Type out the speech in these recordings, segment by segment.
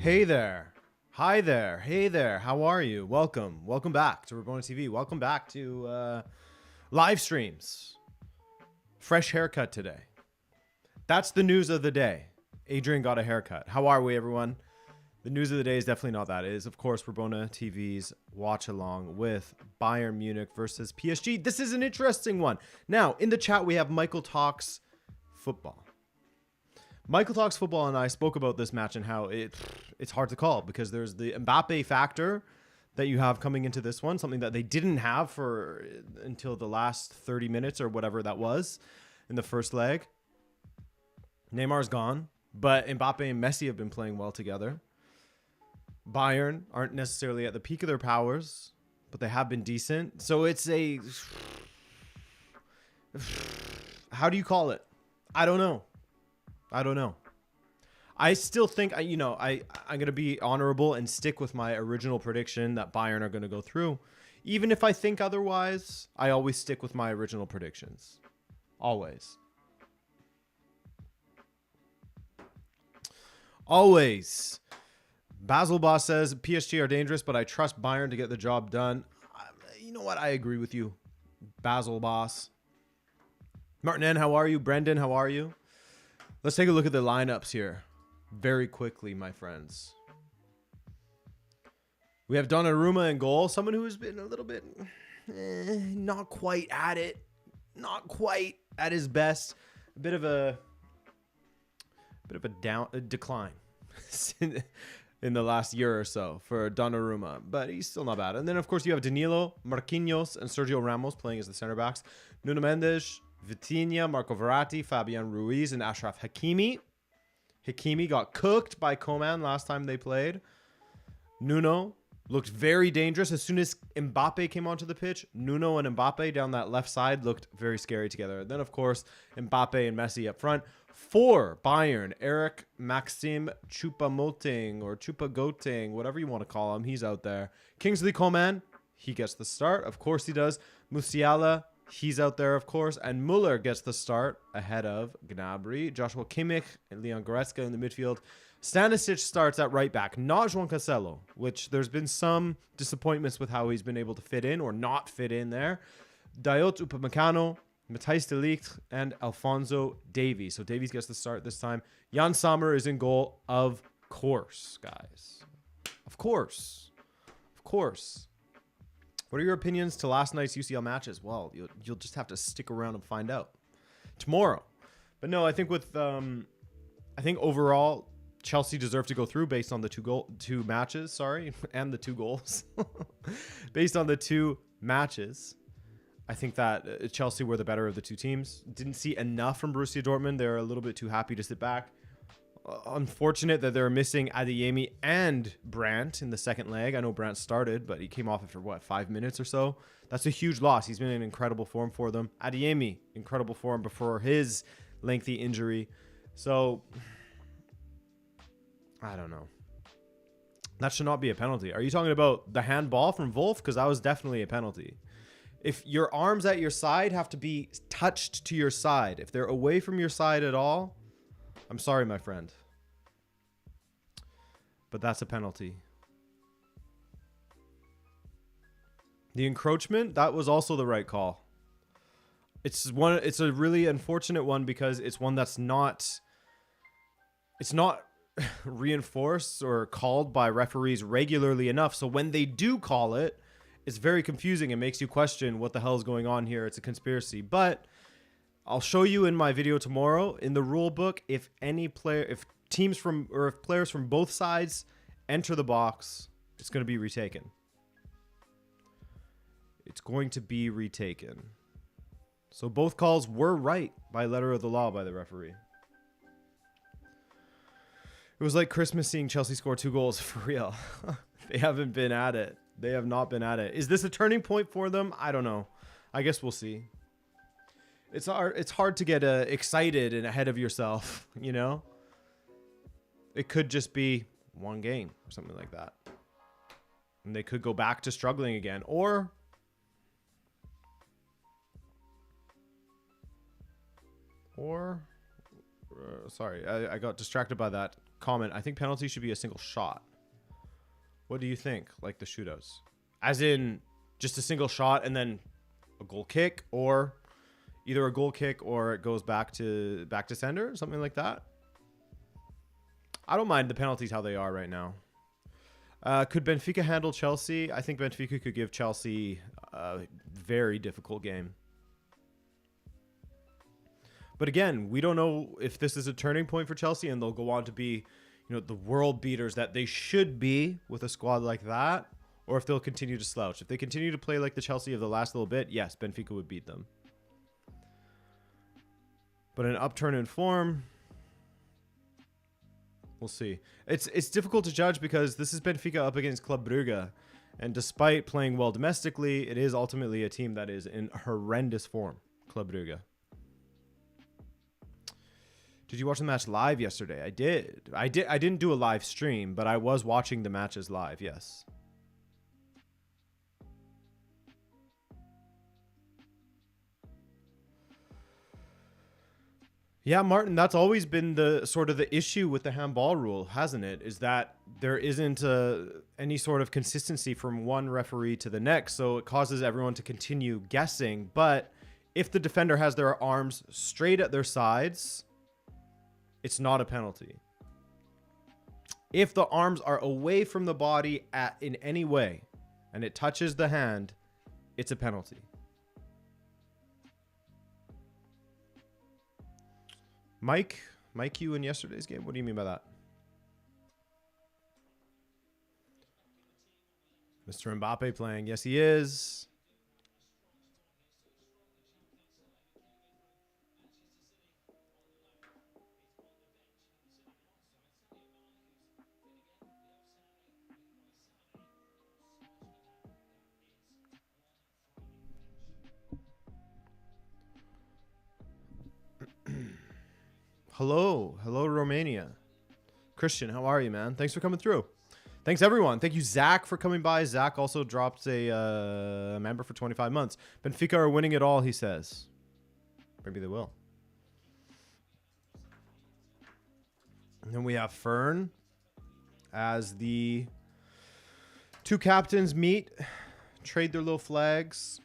Hey there. Hi there. Hey there. How are you? Welcome. Welcome back to Rabona TV. Welcome back to live streams. Fresh haircut today. That's the news of the day. Adrian got a haircut. How are we, everyone? The news of the day is definitely not that. It is, of course, Rabona TV's watch along with Bayern Munich versus PSG. This is an interesting one. Now, in the chat, we have Michael Talks Football. Michael Talks Football and I spoke about this match and how it's hard to call because there's the Mbappe factor that you have coming into this one, something that they didn't have for until the last 30 minutes or whatever that was in the first leg. Neymar's gone, but Mbappe and Messi have been playing well together. Bayern aren't necessarily at the peak of their powers, but they have been decent. So it's a... How do you call it? I don't know. I still think, I'm going to be honorable and stick with my original prediction that Bayern are going to go through. Even if I think otherwise, I always stick with my original predictions. Always. Always. Basil Boss says, PSG are dangerous, but I trust Bayern to get the job done. You know what? I agree with you, Basil Boss. Martin N., how are you? Brendan, how are you? Let's take a look at the lineups here very quickly, my friends. We have Donnarumma in goal, someone who has been a little bit not quite at it, not quite at his best. A bit of a decline in the last year or so for Donnarumma, but he's still not bad. And then, of course, you have Danilo, Marquinhos, and Sergio Ramos playing as the center backs. Nuno Mendes, Vitinha, Marco Verratti, Fabian Ruiz, and Achraf Hakimi. Hakimi got cooked by Coman last time they played. Nuno looked very dangerous. As soon as Mbappe came onto the pitch, Nuno and Mbappe down that left side looked very scary together. Then, of course, Mbappe and Messi up front. For Bayern, Eric Maxim Choupo-Moting or Choupo-Goting, whatever you want to call him, he's out there. Kingsley Coman, he gets the start. Of course he does. Musiala, he's out there, of course. And Muller gets the start ahead of Gnabry. Joshua Kimmich and Leon Goretzka in the midfield. Stanisic starts at right back, not João Cancelo, which there's been some disappointments with how he's been able to fit in or not fit in there. Dayot Upamecano, Matthijs de Ligt, and Alphonso Davies. So Davies gets the start this time. Jan Sommer is in goal, of course, guys. Of course. Of course. What are your opinions to last night's UCL matches? Well, you'll just have to stick around and find out tomorrow. But no, I think with I think overall Chelsea deserved to go through based on the two matches, sorry, and the 2 goals. Based on the 2 matches, I think that Chelsea were the better of the 2 teams. Didn't see enough from Borussia Dortmund. They're a little bit too happy to sit back. Unfortunate that they're missing Adeyemi and Brandt in the second leg. I know Brandt started, but he came off after, what, 5 minutes or so? That's a huge loss. He's been in incredible form for them. Adeyemi, incredible form before his lengthy injury. So, I don't know. That should not be a penalty. Are you talking about the handball from Wolf? Because that was definitely a penalty. If your arms at your side have to be touched to your side, if they're away from your side at all, I'm sorry, my friend. But that's a penalty. The encroachment, that was also the right call. It's a really unfortunate one because it's one that's not reinforced or called by referees regularly enough. So when they do call it, it's very confusing. It makes you question what the hell is going on here. It's a conspiracy. But I'll show you in my video tomorrow in the rule book if players from both sides enter the box, it's going to be retaken. It's going to be retaken. So both calls were right by letter of the law by the referee. It was like Christmas seeing Chelsea score 2 goals for real. They haven't been at it. They have not been at it. Is this a turning point for them? I don't know. I guess we'll see. It's hard to get excited and ahead of yourself, you know? It could just be 1 game or something like that. And they could go back to struggling again. Or sorry, I got distracted by that comment. I think penalty should be a single shot. What do you think? Like the shootouts? As in just a single shot and then a goal kick, or either a goal kick or it goes back to sender, something like that. I don't mind the penalties how they are right now. Could Benfica handle Chelsea? I think Benfica could give Chelsea a very difficult game. But again, we don't know if this is a turning point for Chelsea and they'll go on to be, you know, the world beaters that they should be with a squad like that, or if they'll continue to slouch. If they continue to play like the Chelsea of the last little bit, yes, Benfica would beat them. But an upturn in form, we'll see. It's difficult to judge because this is Benfica up against Club Brugge. And despite playing well domestically, it is ultimately a team that is in horrendous form, Club Brugge. Did you watch the match live yesterday? I did. I didn't do a live stream, but I was watching the matches live, yes. Yeah, Martin, that's always been the sort of the issue with the handball rule, hasn't it? Is that there isn't any sort of consistency from one referee to the next, so it causes everyone to continue guessing. But if the defender has their arms straight at their sides, it's not a penalty. If the arms are away from the body in any way and it touches the hand, it's a penalty. Mike, you in yesterday's game? What do you mean by that? Mr. Mbappe playing. Yes, he is. Hello, Romania. Christian, how are you, man? Thanks for coming through. Thanks, everyone. Thank you, Zach, for coming by. Zach also dropped a member for 25 months. Benfica are winning it all, he says. Maybe they will. And then we have Fern as the two captains meet, trade their little flags.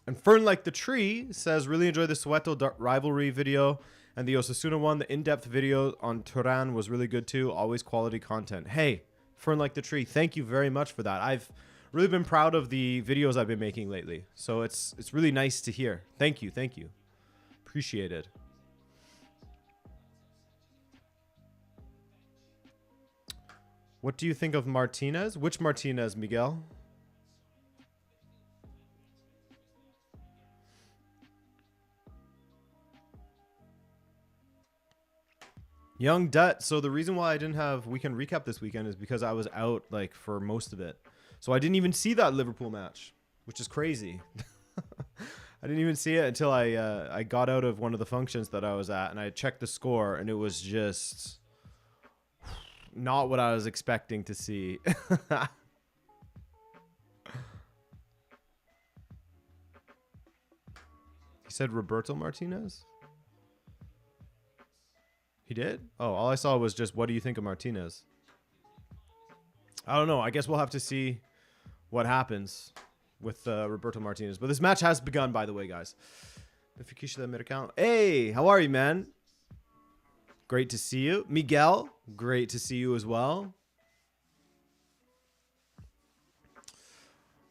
And Fern Like the Tree says, really enjoyed the Soweto rivalry video and the Osasuna one. The in-depth video on Turan was really good too. Always quality content. Hey, Fern Like the Tree, thank you very much for that. I've really been proud of the videos I've been making lately. So it's really nice to hear. Thank you. Thank you. Appreciate it. What do you think of Martinez? Which Martinez, Miguel? Young Dutt. So the reason why I didn't have weekend recap this weekend is because I was out like for most of it. So I didn't even see that Liverpool match, which is crazy. I didn't even see it until I got out of one of the functions that I was at and I checked the score and it was just not what I was expecting to see. He said Roberto Martinez? He did? Oh, all I saw was just, what do you think of Martinez? I don't know. I guess we'll have to see what happens with Roberto Martinez. But this match has begun, by the way, guys. Hey, how are you, man? Great to see you. Miguel, great to see you as well.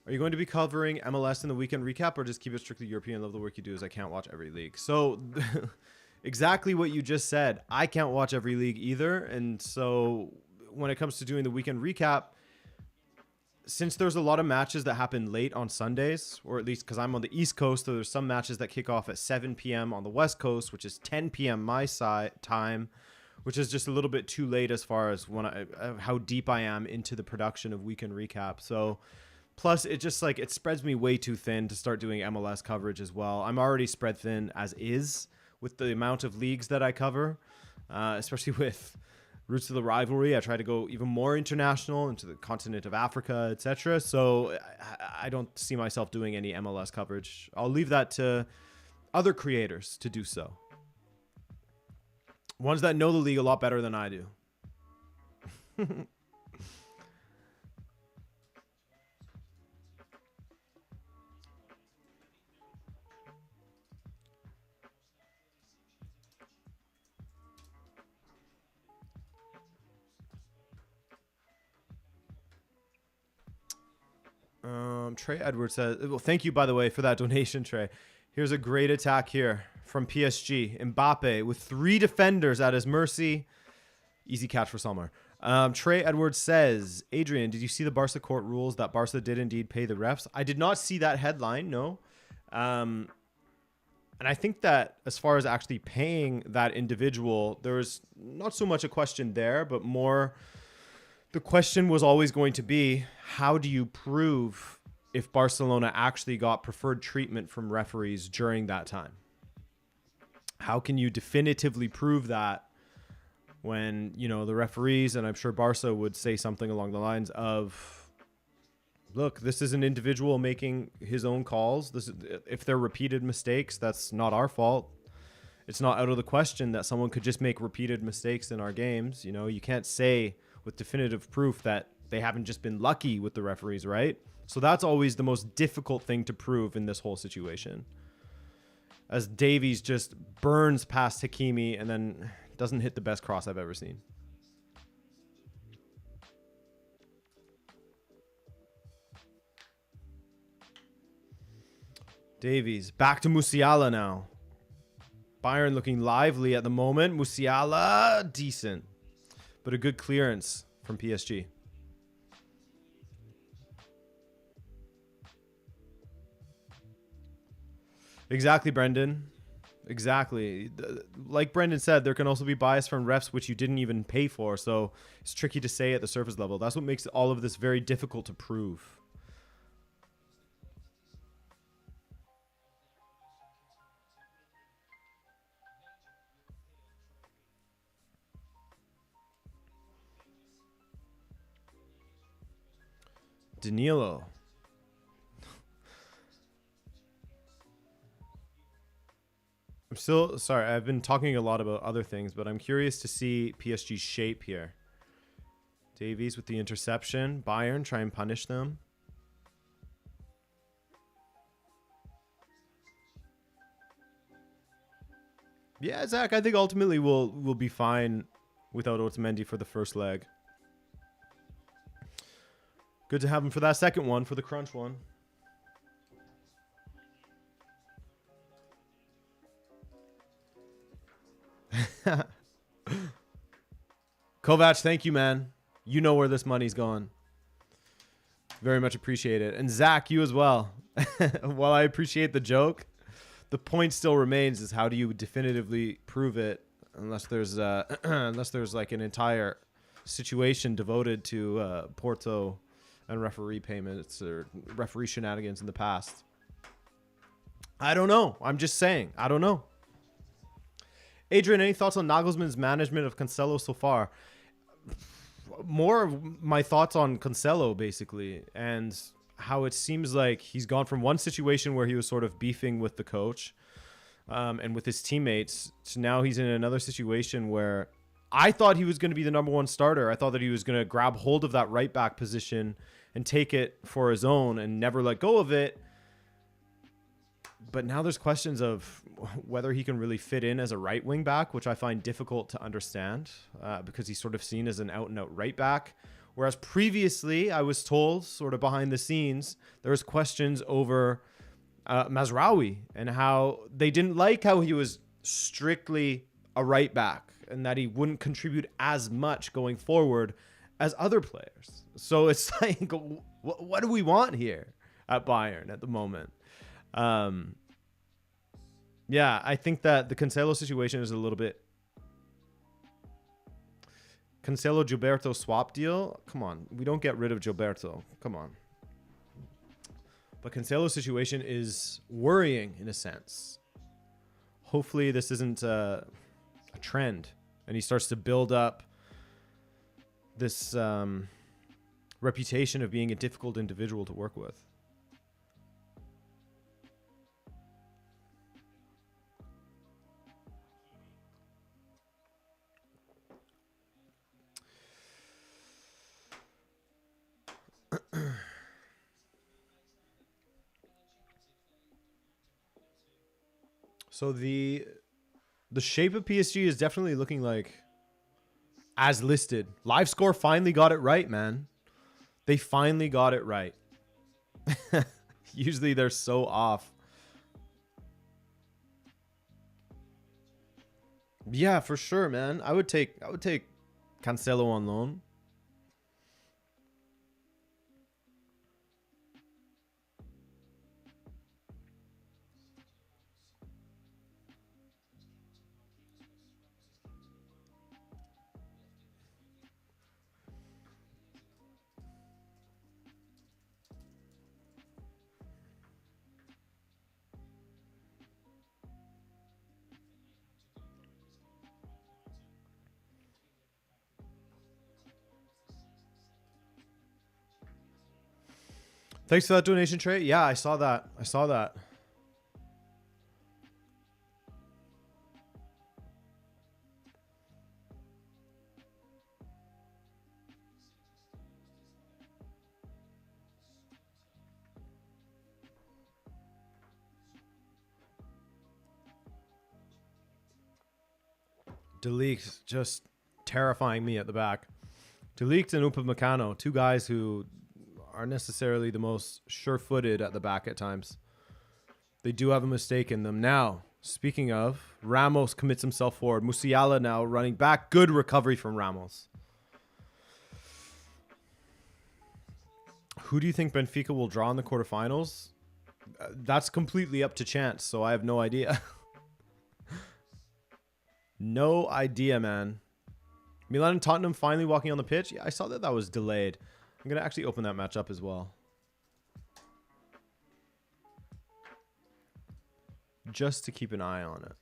Are you going to be covering MLS in the weekend recap or just keep it strictly European? Love the work you do as I can't watch every league. So exactly what you just said. I can't watch every league either. And so when it comes to doing the weekend recap, since there's a lot of matches that happen late on Sundays, or at least because I'm on the East Coast, so there's some matches that kick off at 7 p.m. on the West Coast, which is 10 p.m. my side time, which is just a little bit too late as far as how deep I am into the production of weekend recap. So plus it just like, it spreads me way too thin to start doing MLS coverage as well. I'm already spread thin as is with the amount of leagues that I cover, especially with Roots of the Rivalry. I try to go even more international into the continent of Africa, etc. So I don't see myself doing any MLS coverage. I'll leave that to other creators to do so. Ones that know the league a lot better than I do. Trey Edwards says, well, thank you, by the way, for that donation, Trey. Here's a great attack here from PSG. Mbappe with 3 defenders at his mercy. Easy catch for Sommer. Trey Edwards says, Adrian, did you see the Barca court rules that Barca did indeed pay the refs? I did not see that headline, no. And I think that as far as actually paying that individual, there was not so much a question there, but more the question was always going to be, how do you prove if Barcelona actually got preferred treatment from referees during that time? How can you definitively prove that when, you know, the referees, and I'm sure Barca would say something along the lines of, look, this is an individual making his own calls. This is, if they're repeated mistakes, that's not our fault. It's not out of the question that someone could just make repeated mistakes in our games. You know, you can't say with definitive proof that they haven't just been lucky with the referees, right? So that's always the most difficult thing to prove in this whole situation. As Davies just burns past Hakimi and then doesn't hit the best cross I've ever seen. Davies back to Musiala now. Bayern looking lively at the moment. Musiala, decent. But a good clearance from PSG. Exactly, Brendan. Exactly. Like Brendan said, there can also be bias from refs which you didn't even pay for. So it's tricky to say at the surface level. That's what makes all of this very difficult to prove. Danilo. I'm still sorry. I've been talking a lot about other things, but I'm curious to see PSG's shape here. Davies with the interception. Bayern try and punish them. Yeah, Zach, I think ultimately we'll be fine without Otamendi for the first leg. Good to have him for that second one, for the crunch one. Kovac, thank you, man. You know where this money's going. Very much appreciate it. And Zach, you as well. While I appreciate the joke, the point still remains is how do you definitively prove it unless there's unless there's like an entire situation devoted to Porto and referee payments or referee shenanigans in the past. I don't know. I'm just saying. I don't know. Adrian, any thoughts on Nagelsmann's management of Cancelo so far? More of my thoughts on Cancelo, basically, and how it seems like he's gone from one situation where he was sort of beefing with the coach and with his teammates to now he's in another situation where I thought he was going to be the #1 starter. I thought that he was going to grab hold of that right back position and take it for his own and never let go of it. But now there's questions of whether he can really fit in as a right wing back, which I find difficult to understand because he's sort of seen as an out-and-out right back. Whereas previously, I was told, sort of behind the scenes, there was questions over Mazraoui and how they didn't like how he was strictly a right back and that he wouldn't contribute as much going forward as other players. So it's like, what do we want here at Bayern at the moment? Yeah, I think that the Cancelo situation is a little bit Cancelo Gilberto swap deal. Come on, we don't get rid of Gilberto. Come on. But Cancelo's situation is worrying in a sense. Hopefully this isn't a trend and he starts to build up this reputation of being a difficult individual to work with. So the shape of PSG is definitely looking like as listed. Live score finally got it right, man. They finally got it right. Usually they're so off. Yeah, for sure, man. I would take Cancelo on loan. Thanks for that donation, Trey. Yeah, I saw that. I saw that. De Ligt just terrifying me at the back. De Ligt and Upamecano, two guys who aren't necessarily the most sure-footed at the back at times. They do have a mistake in them. Now, speaking of, Ramos commits himself forward. Musiala now running back. Good recovery from Ramos. Who do you think Benfica will draw in the quarterfinals? That's completely up to chance, so I have no idea. No idea, man. Milan and Tottenham finally walking on the pitch. Yeah, I saw that was delayed. I'm going to actually open that match up as well. Just to keep an eye on it.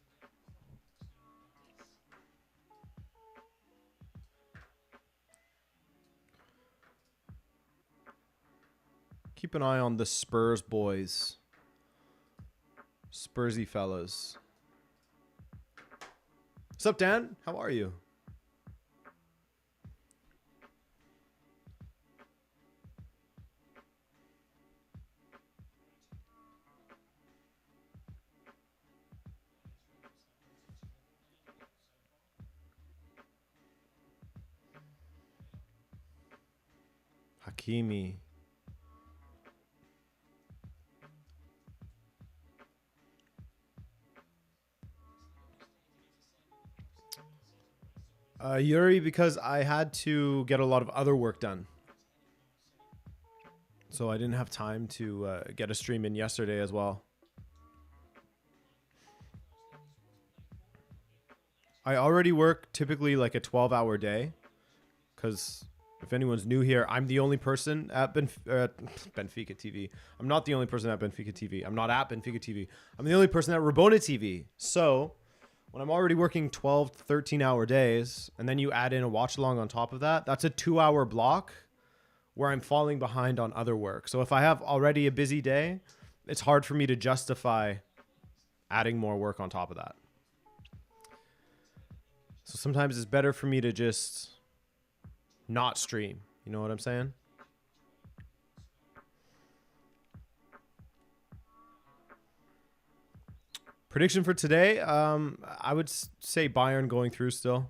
Keep an eye on the Spurs boys. Spursy fellas. What's up, Dan? How are you? Hakimi. Yuri, because I had to get a lot of other work done. So I didn't have time to get a stream in yesterday as well. I already work typically like a 12-hour day. Because if anyone's new here, I'm the only person at Benfica TV. I'm not the only person at Benfica TV. I'm not at Benfica TV. I'm the only person at Rabona TV. So when I'm already working 12 to 13-hour days, and then you add in a watch along on top of that, that's a 2-hour block where I'm falling behind on other work. So if I have already a busy day, it's hard for me to justify adding more work on top of that. So sometimes it's better for me to just not stream. You know what I'm saying? Prediction for today, I would say Bayern going through still.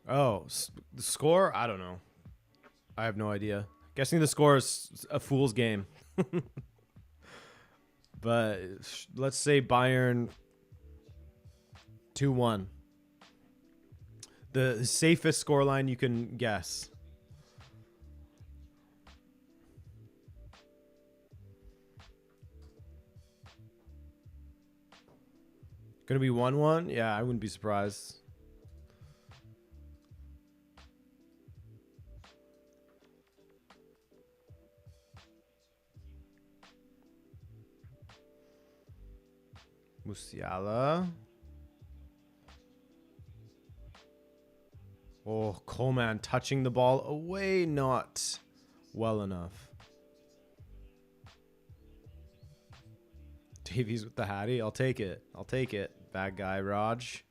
Oh, the score? I don't know. I have no idea. Guessing the score is a fool's game. But let's say Bayern 2-1. The safest scoreline you can guess. Gonna be 1-1? Yeah, I wouldn't be surprised. Musiala. Oh, Coleman touching the ball away, not well enough. Davies with the Hattie. I'll take it. I'll take it. Bad guy, Raj.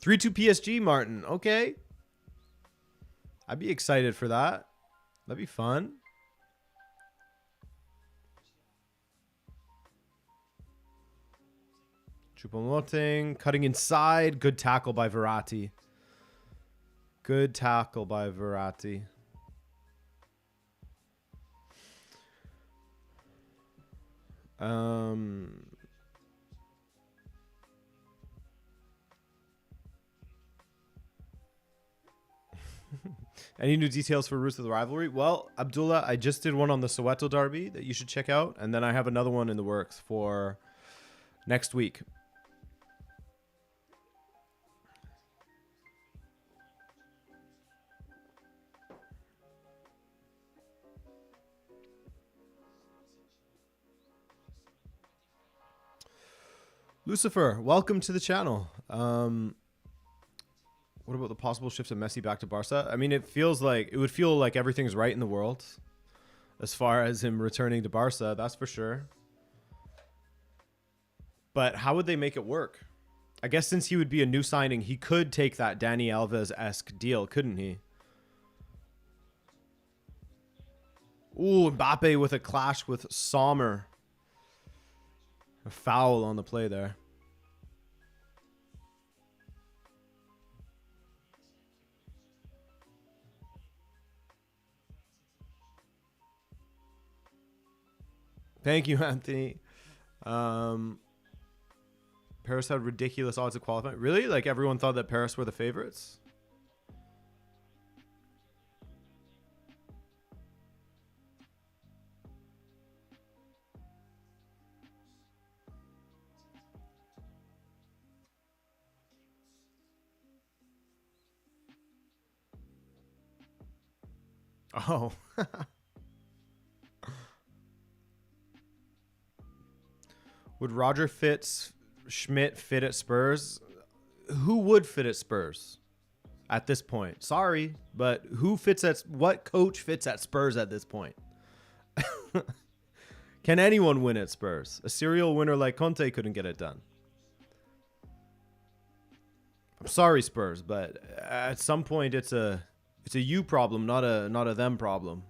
(3-2) PSG, Martin. Okay. I'd be excited for that. That'd be fun. Choupo-Moting cutting inside. Good tackle by Verratti. Good tackle by Verratti. Any new details for Roots of the Rivalry? Well, Abdullah, I just did one on the Soweto Derby that you should check out. And then I have another one in the works for next week. Lucifer, welcome to the channel. What about the possible shifts of Messi back to Barca? I mean, it would feel like everything's right in the world as far as him returning to Barca. That's for sure. But how would they make it work? I guess since he would be a new signing, he could take that Dani Alves-esque deal, couldn't he? Ooh, Mbappe with a clash with Sommer. A foul on the play there. Thank you, Anthony. Paris had ridiculous odds of qualifying. Really? Like everyone thought that Paris were the favorites? Oh. Would Roger Schmidt fit at Spurs? Who would fit at Spurs at this point? Sorry, but what coach fits at Spurs at this point? Can anyone win at Spurs? A serial winner like Conte couldn't get it done. I'm sorry, Spurs, but at some point it's a you problem, not a them problem.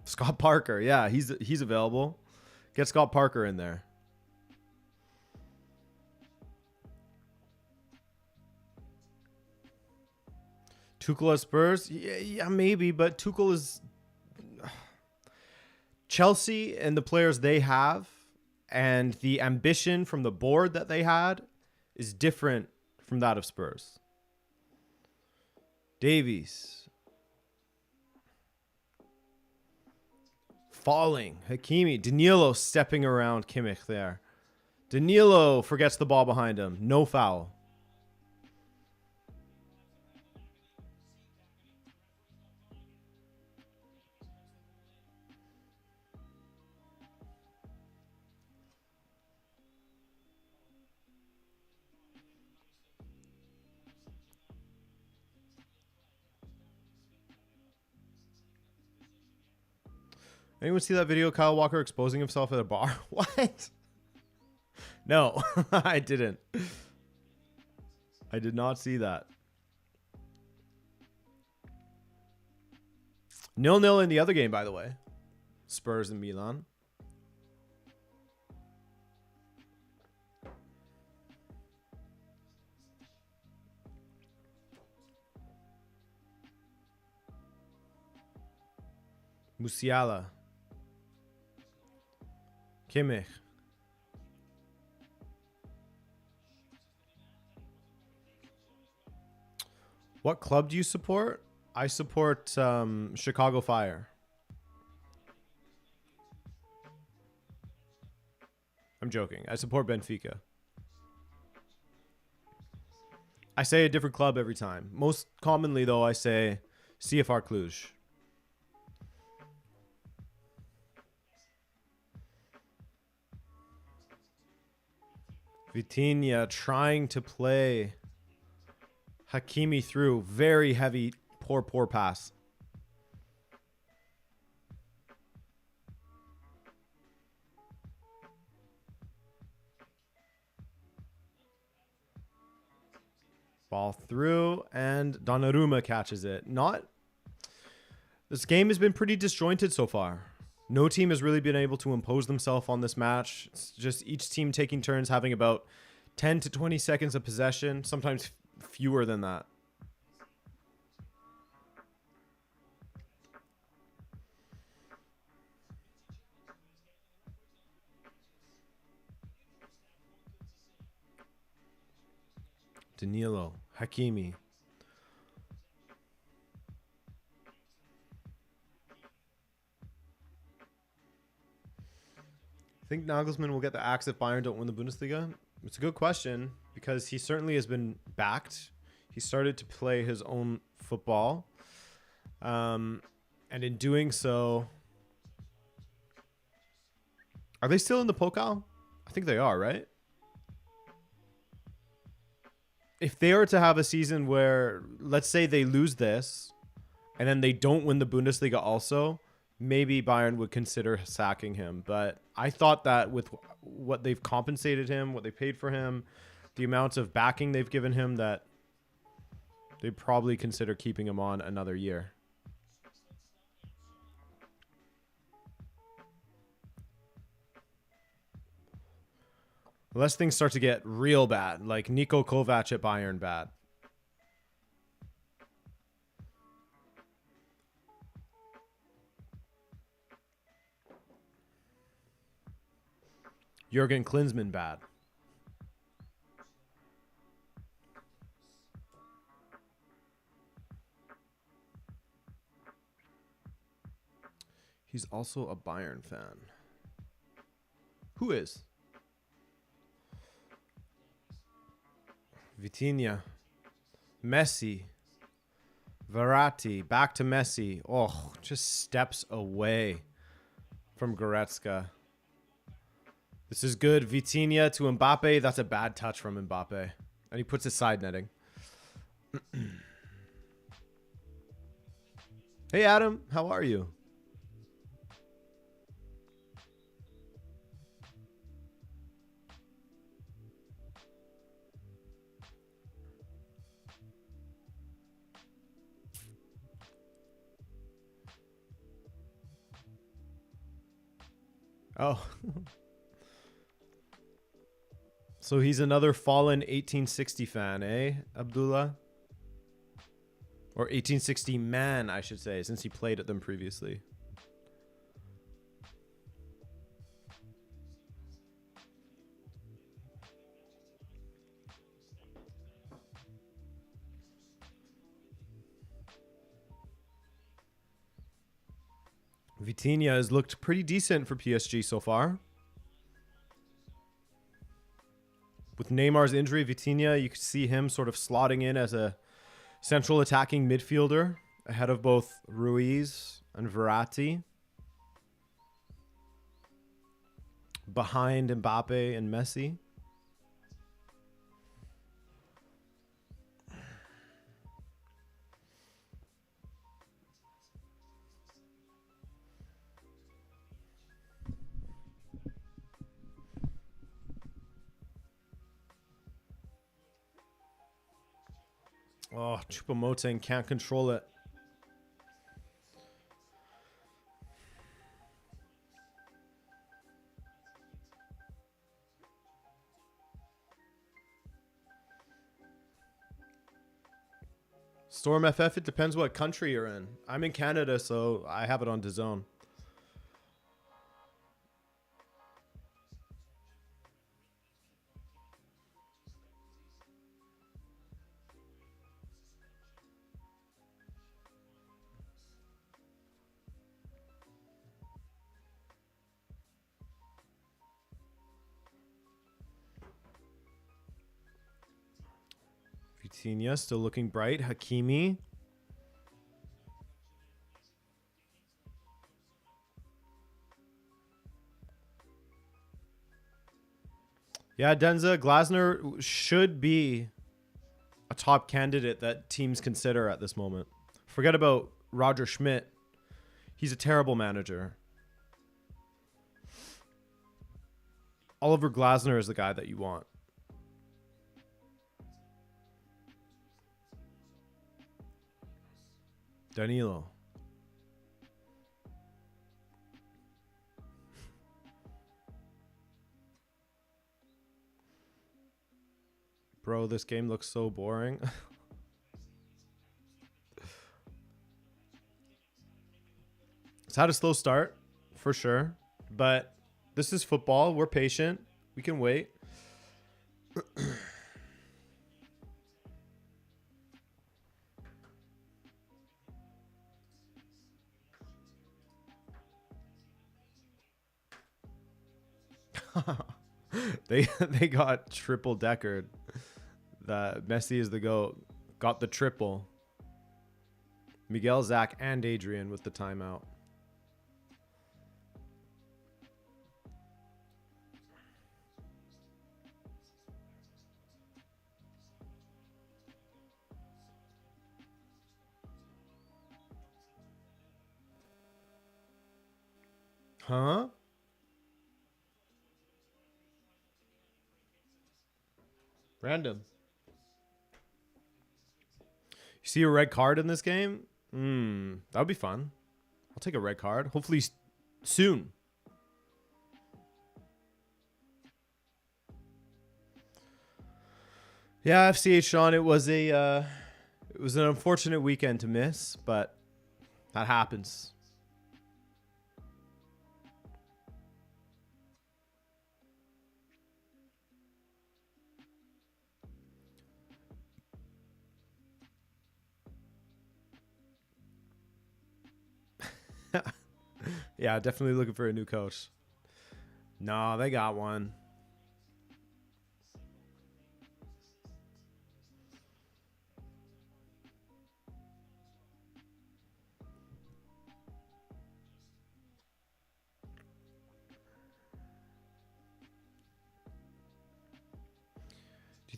Scott Parker, yeah, he's available. Get Scott Parker in there. Tuchel at Spurs? Yeah, maybe, but Tuchel is Chelsea and the players they have and the ambition from the board that they had is different from that of Spurs. Davies. Falling. Hakimi. Danilo stepping around Kimmich there. Danilo forgets the ball behind him. No foul. Anyone see that video? Kyle Walker exposing himself at a bar? What? No, I didn't. I did not see that. 0-0 in the other game, by the way. Spurs and Milan. Musiala. Kimmich. What club do you support? I support Chicago Fire. I'm joking. I support Benfica. I say a different club every time. Most commonly, though, I say CFR Cluj. Vitinha trying to play Hakimi through. Very heavy, poor pass. Ball through, and Donnarumma catches it. This game has been pretty disjointed so far. No team has really been able to impose themselves on this match. It's just each team taking turns having about 10 to 20 seconds of possession, sometimes fewer than that. Danilo, Hakimi. Think Nagelsmann will get the axe if Bayern don't win the Bundesliga? It's a good question because he certainly has been backed. He started to play his own football. And in doing so... Are they still in the Pokal? I think they are, right? If they are to have a season where, let's say they lose this, and then they don't win the Bundesliga also, maybe Bayern would consider sacking him. But I thought that with what they've compensated him, what they paid for him, the amounts of backing they've given him, that they'd probably consider keeping him on another year. Unless things start to get real bad, like Niko Kovac at Bayern bad. Jurgen Klinsmann bad. He's also a Bayern fan. Who is? Vitinha. Messi. Verratti. Back to Messi. Oh, just steps away from Goretzka. This is good. Vitinha to Mbappe. That's a bad touch from Mbappe. And he puts his side netting. Hey, Adam. How are you? Oh. So he's another fallen 1860 fan, eh, Abdullah? Or 1860 man, I should say, since he played at them previously. Vitinha has looked pretty decent for PSG so far. With Neymar's injury, Vitinha, you could see him sort of slotting in as a central attacking midfielder ahead of both Ruiz and Verratti. Behind Mbappe and Messi. Oh, Choupo-Moting can't control it. Storm FF, it depends what country you're in. I'm in Canada, so I have it on DAZN. Vitinha still looking bright. Hakimi. Yeah, Denza, Glasner should be a top candidate that teams consider at this moment. Forget about Roger Schmidt. He's a terrible manager. Oliver Glasner is the guy that you want. Danilo. Bro, this game looks so boring. It's had a slow start, for sure. But this is football. We're patient. We can wait. They got triple deckered. The Messi is the GOAT. Got the triple. Miguel, Zach, and Adrian with the timeout. Huh? Random. You see a red card in this game? That would be fun. I'll take a red card. Hopefully soon. Yeah, FCH Sean, it was an unfortunate weekend to miss, but that happens. Yeah, definitely looking for a new coach. No, they got one.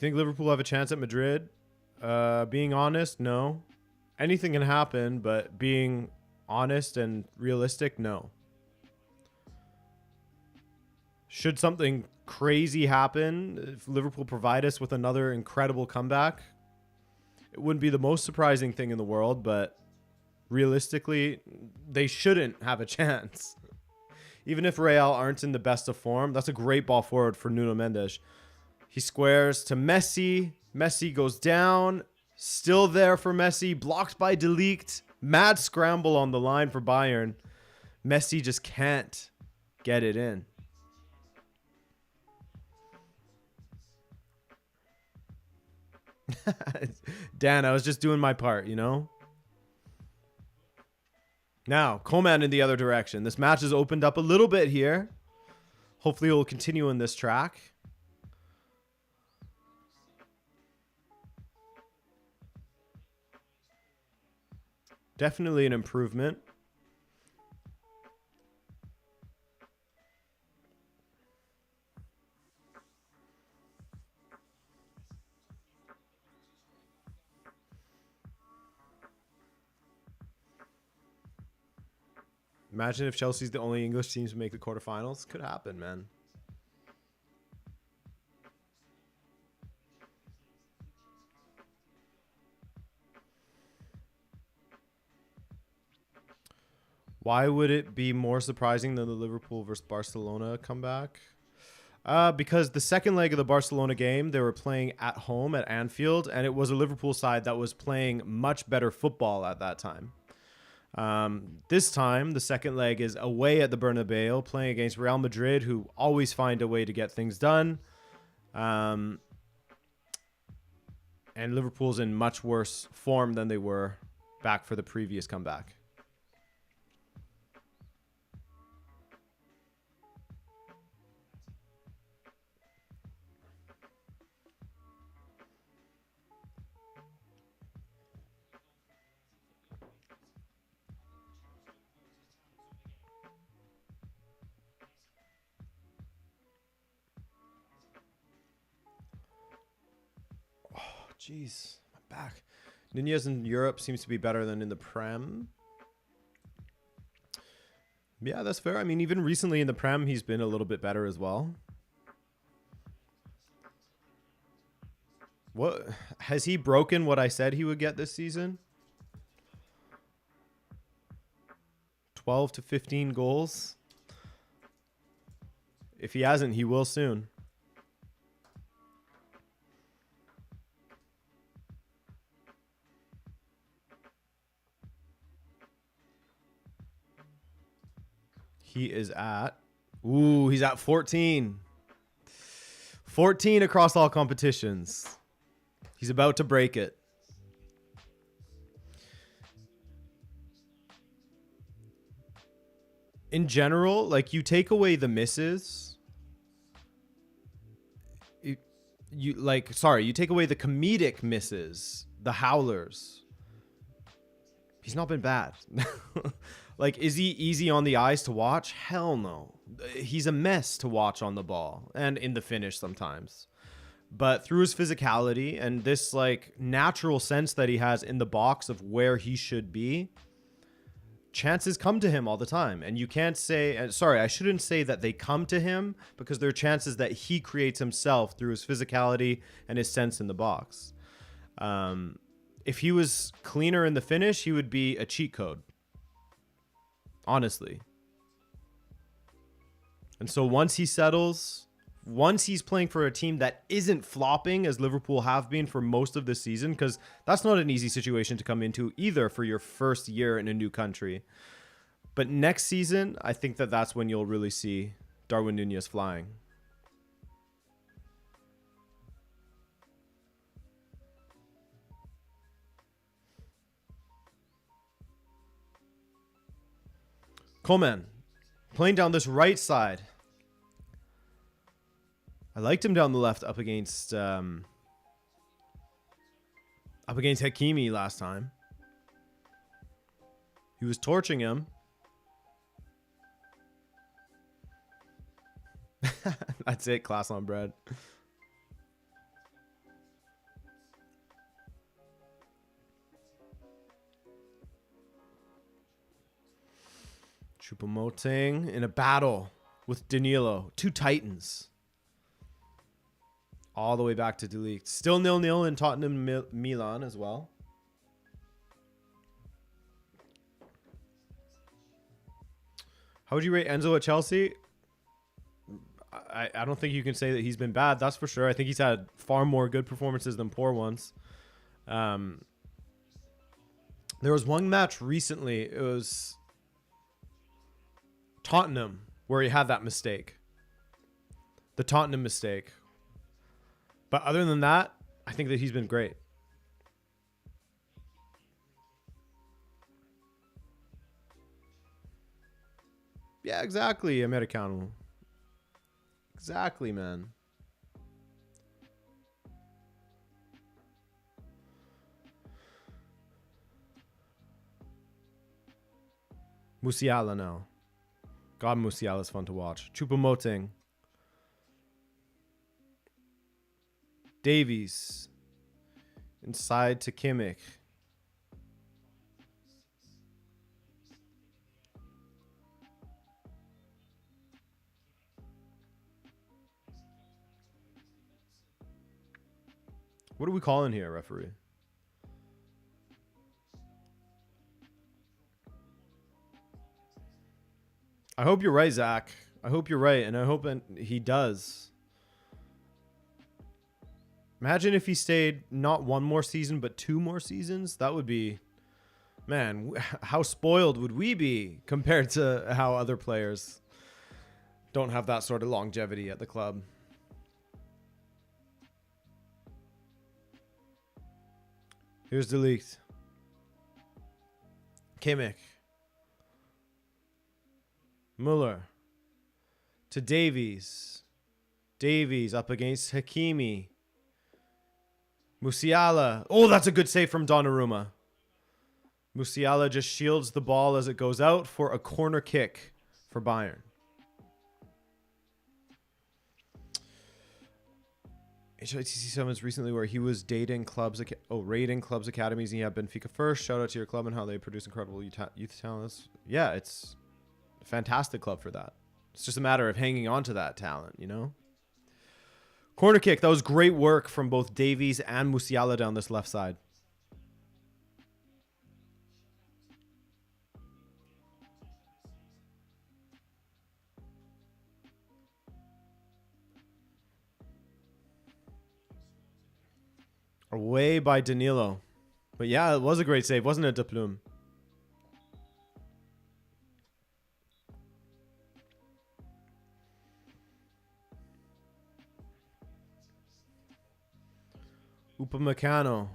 think Liverpool have a chance at Madrid? Being honest, no. Anything can happen, but being honest and realistic, no. Should something crazy happen, if Liverpool provide us with another incredible comeback, it wouldn't be the most surprising thing in the world, but realistically, they shouldn't have a chance. Even if Real aren't in the best of form, that's a great ball forward for Nuno Mendes. He squares to Messi. Messi goes down. Still there for Messi. Blocked by De Ligt. Mad scramble on the line for Bayern. Messi just can't get it in. Dan, I was just doing my part, you know? Now, Coman in the other direction. This match has opened up a little bit here. Hopefully it will continue in this track. Definitely an improvement. Imagine if Chelsea's the only English team to make the quarterfinals. Could happen, man. Why would it be more surprising than the Liverpool versus Barcelona comeback? Because the second leg of the Barcelona game, they were playing at home at Anfield, and it was a Liverpool side that was playing much better football at that time. This time, the second leg is away at the Bernabeu, playing against Real Madrid, who always find a way to get things done. And Liverpool's in much worse form than they were back for the previous comeback. Jeez, my back. Nunez in Europe seems to be better than in the Prem. Yeah, that's fair. I mean, even recently in the Prem, he's been a little bit better as well. What has he broken what I said he would get this season? 12 to 15 goals. If he hasn't, he will soon. He is at, he's at 14. 14 across all competitions. He's about to break it. In general, like, you take away the misses. You take away the comedic misses, the howlers. He's not been bad. Like, is he easy on the eyes to watch? Hell no. He's a mess to watch on the ball and in the finish sometimes. But through his physicality and this, like, natural sense that he has in the box of where he should be, chances come to him all the time. And you can't say, sorry, I shouldn't say that they come to him, because there are chances that he creates himself through his physicality and his sense in the box. If he was cleaner in the finish, he would be a cheat code. Honestly. And so once he settles, once he's playing for a team that isn't flopping as Liverpool have been for most of the season, because that's not an easy situation to come into either for your first year in a new country. But next season, I think that that's when you'll really see Darwin Nunez flying. Coman playing down this right side. I liked him down the left up against Hakimi last time. He was torching him. That's it, class on bread. Choupo-Moting in a battle with Danilo. Two Titans. All the way back to De Ligt. Still 0-0 in Tottenham Milan as well. How would you rate Enzo at Chelsea? I don't think you can say that he's been bad. That's for sure. I think he's had far more good performances than poor ones. There was one match recently. It was Tottenham where he had that mistake. The Tottenham mistake. But other than that, I think that he's been great. Yeah, exactly, Americano. Exactly, man. Musiala now. God, Musiala is fun to watch. Choupo-Moting. Davies. Inside to Kimmich. What are we calling here, referee? I hope you're right, Zach. I hope you're right, and I hope he does. Imagine if he stayed not one more season, but 2 more seasons. That would be, man, how spoiled would we be compared to how other players don't have that sort of longevity at the club. Here's De Ligt. Kimmich. Muller. To Davies. Davies up against Hakimi. Musiala. Oh, that's a good save from Donnarumma. Musiala just shields the ball as it goes out for a corner kick for Bayern. HITC summons recently where he was dating clubs, rating clubs academies, and he had Benfica first. Shout out to your club and how they produce incredible youth talents. Yeah, it's a fantastic club for that. It's just a matter of hanging on to that talent, you know? Corner kick. That was great work from both Davies and Musiala down this left side. Away by Danilo. But yeah, it was a great save, wasn't it, De Plume? Upamecano.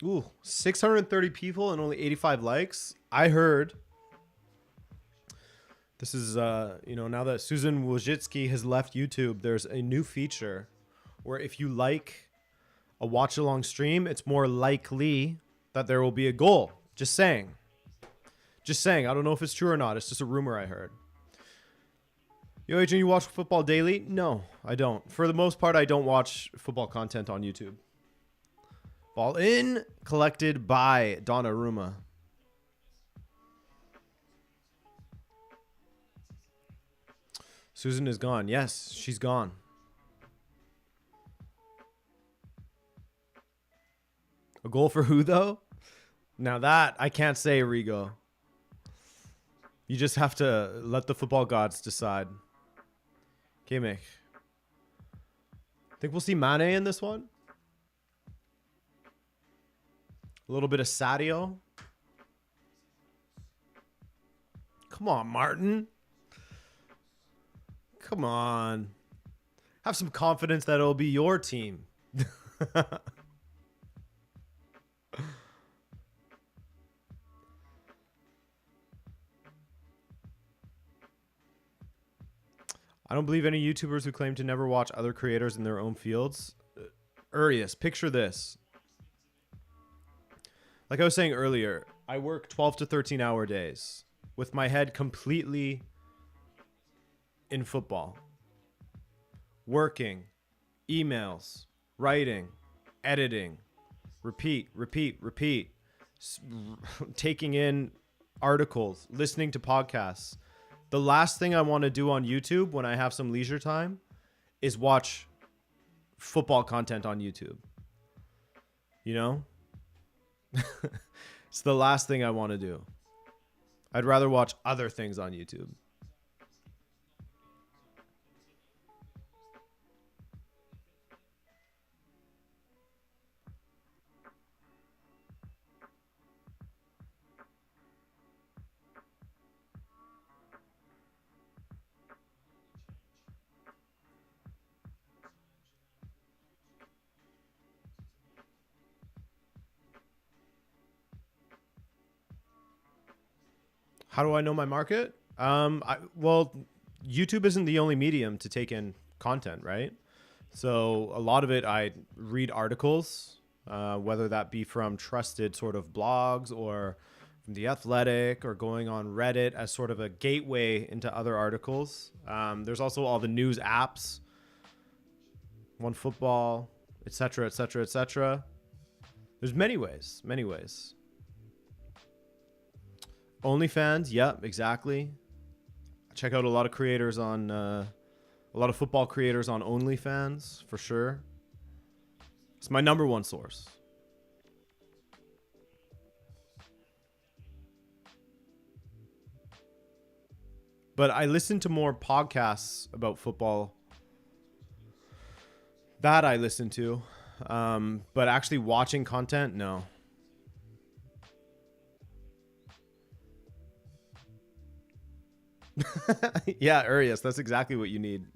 Ooh, 630 people and only 85 likes. I heard. This is, now that Susan Wojcicki has left YouTube, there's a new feature where if you like a watch-along stream, it's more likely that there will be a goal. Just saying. Just saying. I don't know if it's true or not. It's just a rumor I heard. Yo, Adrian, you watch football daily? No, I don't. For the most part, I don't watch football content on YouTube. Ball in, collected by Donnarumma. Susan is gone. Yes, she's gone. A goal for who, though? Now that, I can't say, Rigo. You just have to let the football gods decide. Kimmich. Think we'll see Mane in this one? A little bit of Sadio. Come on, Martin. Come on. Have some confidence that it'll be your team. I don't believe any YouTubers who claim to never watch other creators in their own fields. Urias, picture this. Like I was saying earlier, I work 12 to 13-hour days with my head completely in football. Working, emails, writing, editing, repeat, taking in articles, listening to podcasts. The last thing I want to do on YouTube when I have some leisure time is watch football content on YouTube. You know? It's the last thing I want to do. I'd rather watch other things on YouTube. How do I know my market? Well, YouTube isn't the only medium to take in content, right? So a lot of it, I read articles, whether that be from trusted sort of blogs or from The Athletic or going on Reddit as sort of a gateway into other articles. There's also all the news apps, OneFootball, etc., etc., etc. There's many ways, many ways. OnlyFans, yep, exactly. I check out a lot of creators on, a lot of football creators on OnlyFans, for sure. It's my number one source. But I listen to more podcasts about football. That I listen to. But actually watching content, no. Yeah, Urias, that's exactly what you need.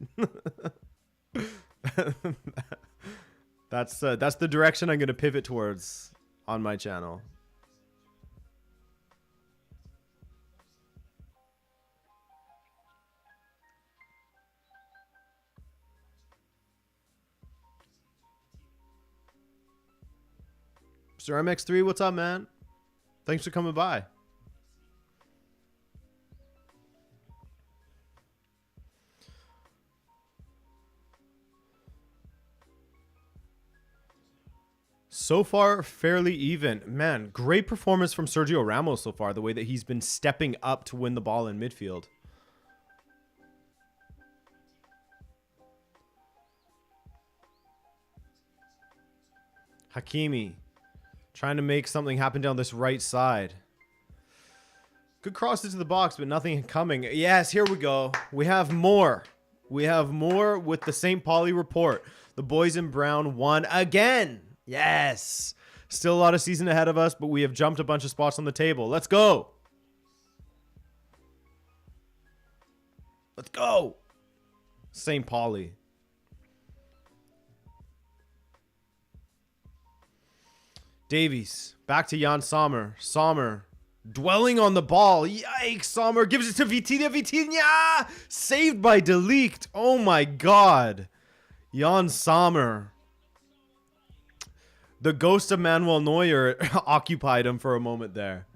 That's the direction I'm going to pivot towards on my channel. Mr. MX3, what's up, man? Thanks for coming by. So far, fairly even. Man, great performance from Sergio Ramos so far, the way that he's been stepping up to win the ball in midfield. Hakimi trying to make something happen down this right side. Good cross into the box, but nothing coming. Yes, here we go. We have more. We have more with the St. Pauli report. The boys in brown won again. Yes. Still a lot of season ahead of us, but we have jumped a bunch of spots on the table. Let's go. Let's go. St. Pauli. Davies. Back to Jan Sommer. Sommer. Dwelling on the ball. Yikes. Sommer gives it to Vitinha. Vitinha. Saved by De Ligt. Oh my God. Jan Sommer. The ghost of Manuel Neuer occupied him for a moment there.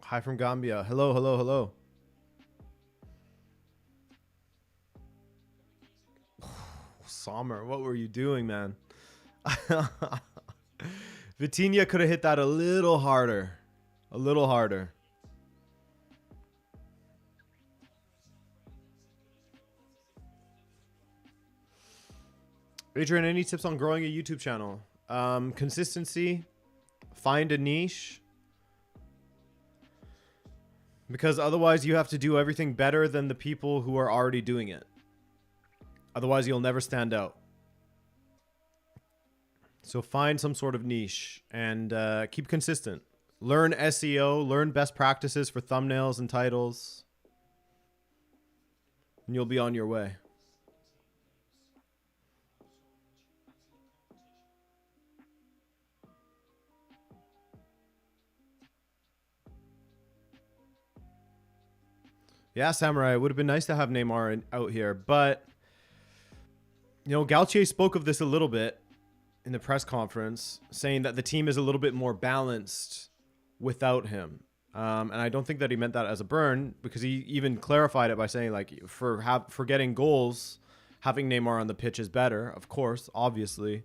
Hi from Gambia. Hello, hello, hello. Sommer, what were you doing, man? Vitinha could have hit that a little harder. A little harder. Adrian, any tips on growing a YouTube channel? Consistency. Find a niche. Because otherwise you have to do everything better than the people who are already doing it. Otherwise you'll never stand out. So find some sort of niche and keep consistent. Learn SEO, learn best practices for thumbnails and titles. And you'll be on your way. Yeah, Samurai, it would have been nice to have Neymar out here, but you know, Galtier spoke of this a little bit in the press conference, saying that the team is a little bit more balanced without him. And I don't think that he meant that as a burn, because he even clarified it by saying, like, for getting goals, having Neymar on the pitch is better, of course, obviously.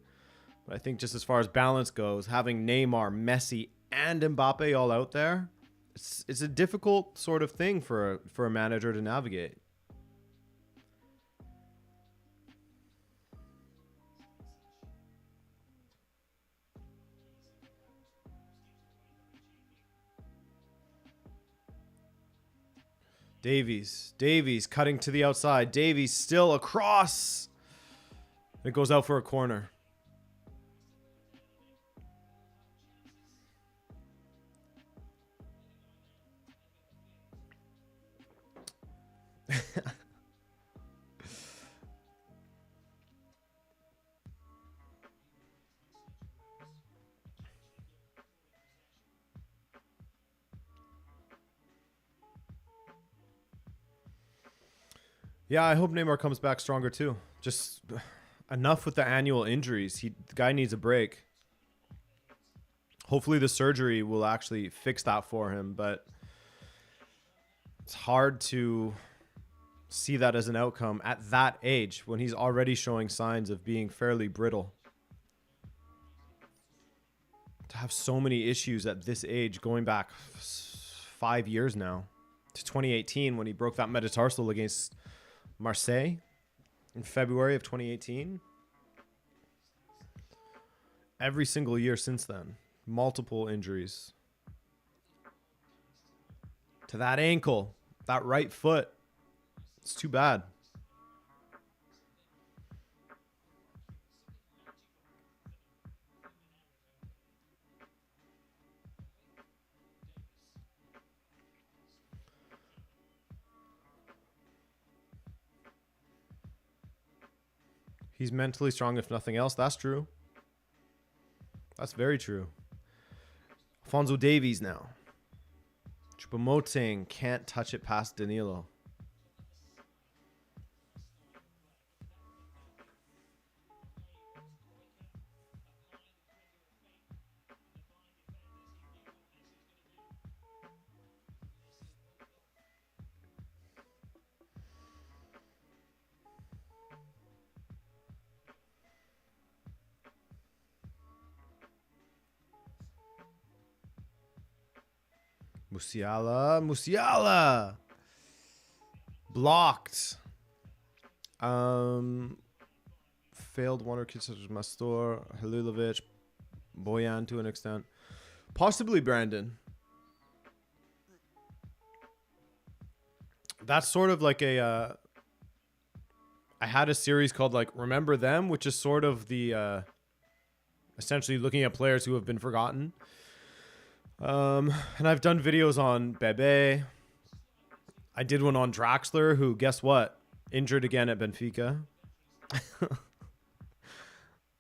But I think just as far as balance goes, having Neymar, Messi, and Mbappe all out there, it's a difficult sort of thing for a manager to navigate. Davies cutting to the outside. Davies still across. It goes out for a corner. Yeah, I hope Neymar comes back stronger too. Just enough with the annual injuries. The guy needs a break. Hopefully the surgery will actually fix that for him, but it's hard to see that as an outcome at that age when he's already showing signs of being fairly brittle. To have so many issues at this age, going back 5 years now to 2018 when he broke that metatarsal against Marseille in February of 2018. Every single year since then, multiple injuries. To that ankle, that right foot. It's too bad. He's mentally strong, if nothing else. That's true. That's very true. Alphonso Davies now. Choupo-Moting can't touch it past Danilo. Musiala. Blocked. Failed one or kids such as Mastor, Halilovic, Boyan to an extent. Possibly Brandon. That's sort of like a... I had a series called like Remember Them, which is sort of the... essentially looking at players who have been forgotten. And I've done videos on Bebe. I did one on Draxler, who, guess what? Injured again at Benfica.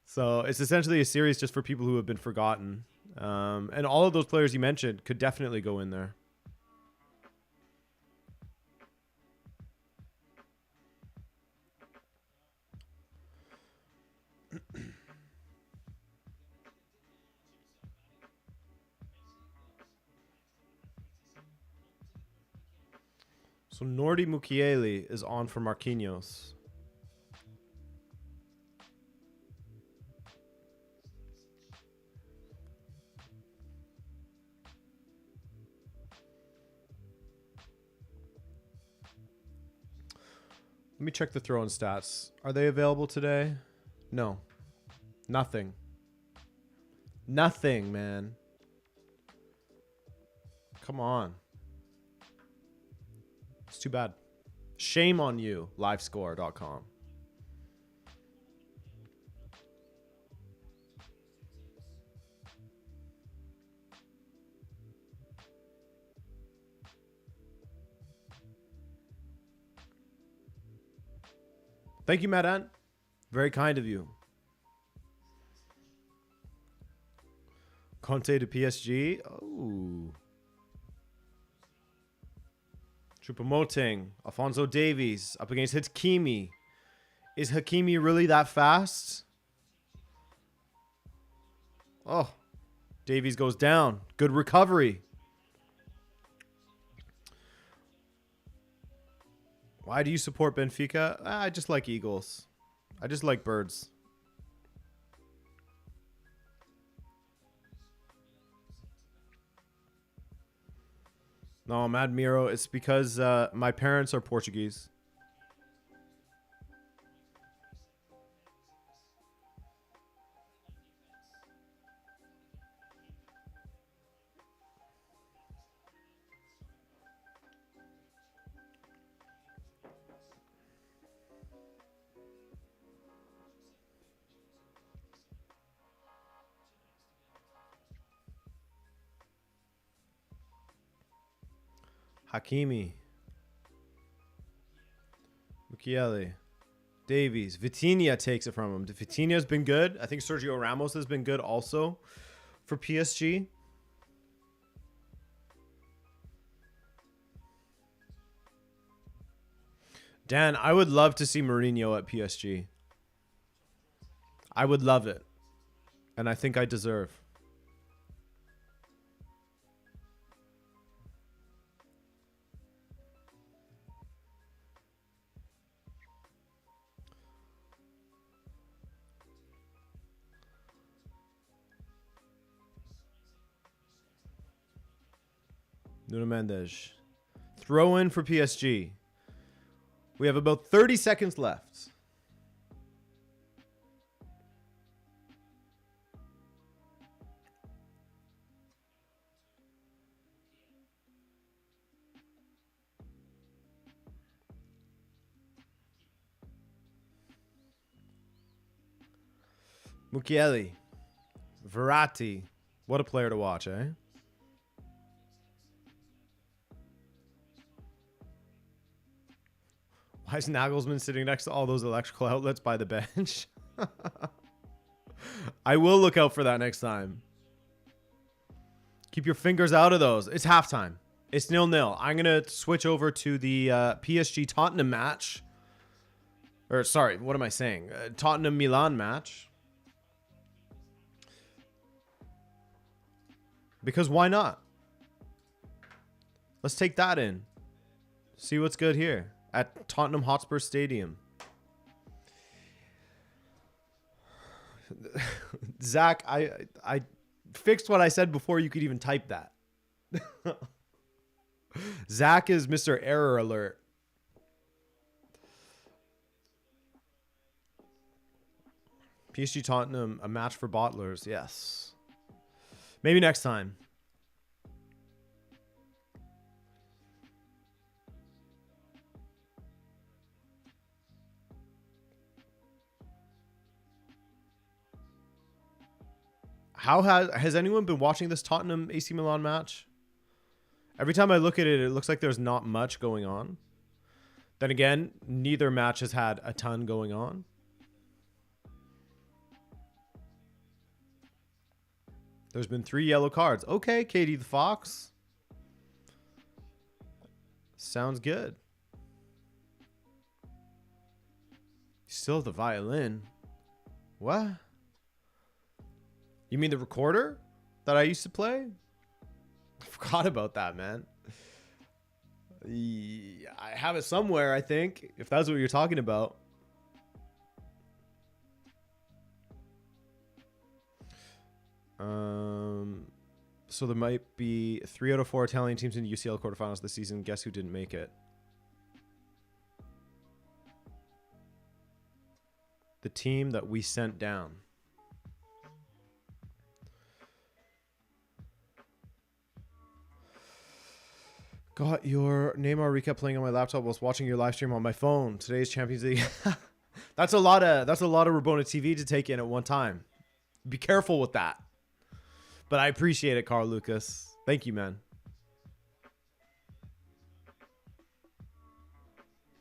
So it's essentially a series just for people who have been forgotten. And all of those players you mentioned could definitely go in there. So Nordi Mukiele is on for Marquinhos. Let me check the throw-in stats. Are they available today? No. Nothing. Nothing, man. Come on. It's too bad. Shame on you, livescore.com. Thank you, Madan. Very kind of you. Conte to PSG. Oh. Choupo-Moting. Alphonso Davies up against Hakimi. Is Hakimi really that fast? Oh. Davies goes down. Good recovery. Why do you support Benfica? I just like eagles. I just like birds. No, Mad Miro. It's because my parents are Portuguese. Hakimi. Mukiele. Davies. Vitinha takes it from him. Vitinha's been good. I think Sergio Ramos has been good also for PSG. Dan, I would love to see Mourinho at PSG. I would love it. And I think I deserve. Nuno Mendes. Throw in for PSG. We have about 30 seconds left. Mukiele. Verratti. What a player to watch, eh? Why is Nagelsmann sitting next to all those electrical outlets by the bench? I will look out for that next time. Keep your fingers out of those. It's halftime. It's 0-0. I'm going to switch over to the PSG Tottenham match. Or, sorry, what am I saying? Tottenham Milan match. Because why not? Let's take that in. See what's good here at Tottenham Hotspur Stadium. Zach, I fixed what I said before you could even type that. Zach is Mr. Error Alert. PSG Tottenham, a match for bottlers. Yes. Maybe next time. How has anyone been watching this Tottenham AC Milan match? Every time I look at it, it looks like there's not much going on. Then again, neither match has had a ton going on. There's been 3 yellow cards. Okay, Katie the Fox. Sounds good. Still have the violin. What? You mean the recorder that I used to play? I forgot about that, man. I have it somewhere, I think, if that's what you're talking about. So there might be 3 out of 4 Italian teams in the UCL quarterfinals this season. Guess who didn't make it? The team that we sent down. Got your Neymar recap playing on my laptop whilst watching your live stream on my phone. Today's Champions League. That's a lot of Rabona TV to take in at one time. Be careful with that. But I appreciate it, Carl Lucas. Thank you, man.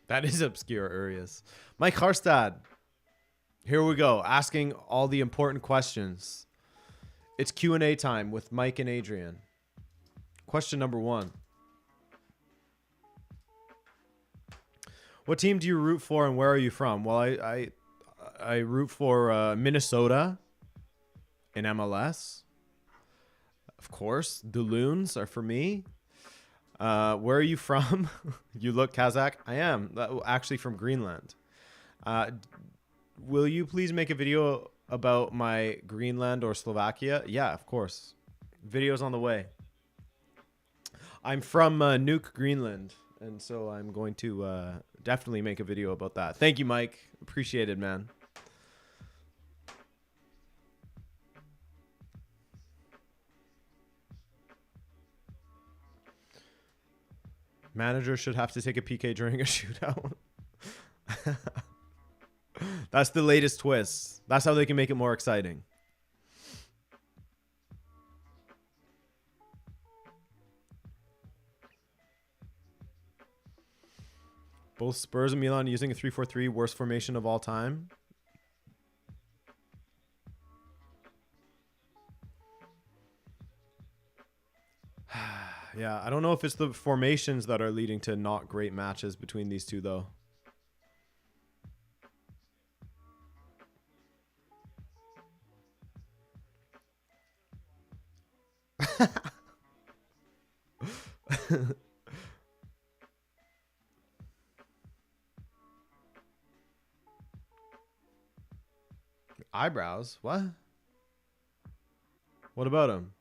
That is obscure areas. Mike Harstad. Here we go. Asking all the important questions. It's Q&A time with Mike and Adrian. Question number 1. What team do you root for and where are you from? Well, I root for Minnesota in MLS. Of course, the Loons are for me. Where are you from? You look Kazakh. I am actually from Greenland. Will you please make a video about my Greenland or Slovakia? Yeah, of course. Video's on the way. I'm from Nuuk, Greenland. And so I'm going to definitely make a video about that. Thank you, Mike. Appreciate it, man. Manager should have to take a PK during a shootout. That's the latest twist. That's how they can make it more exciting. Both Spurs and Milan using a 3-4-3, worst formation of all time. Yeah, I don't know if it's the formations that are leading to not great matches between these two, though. Eyebrows? What? What about him?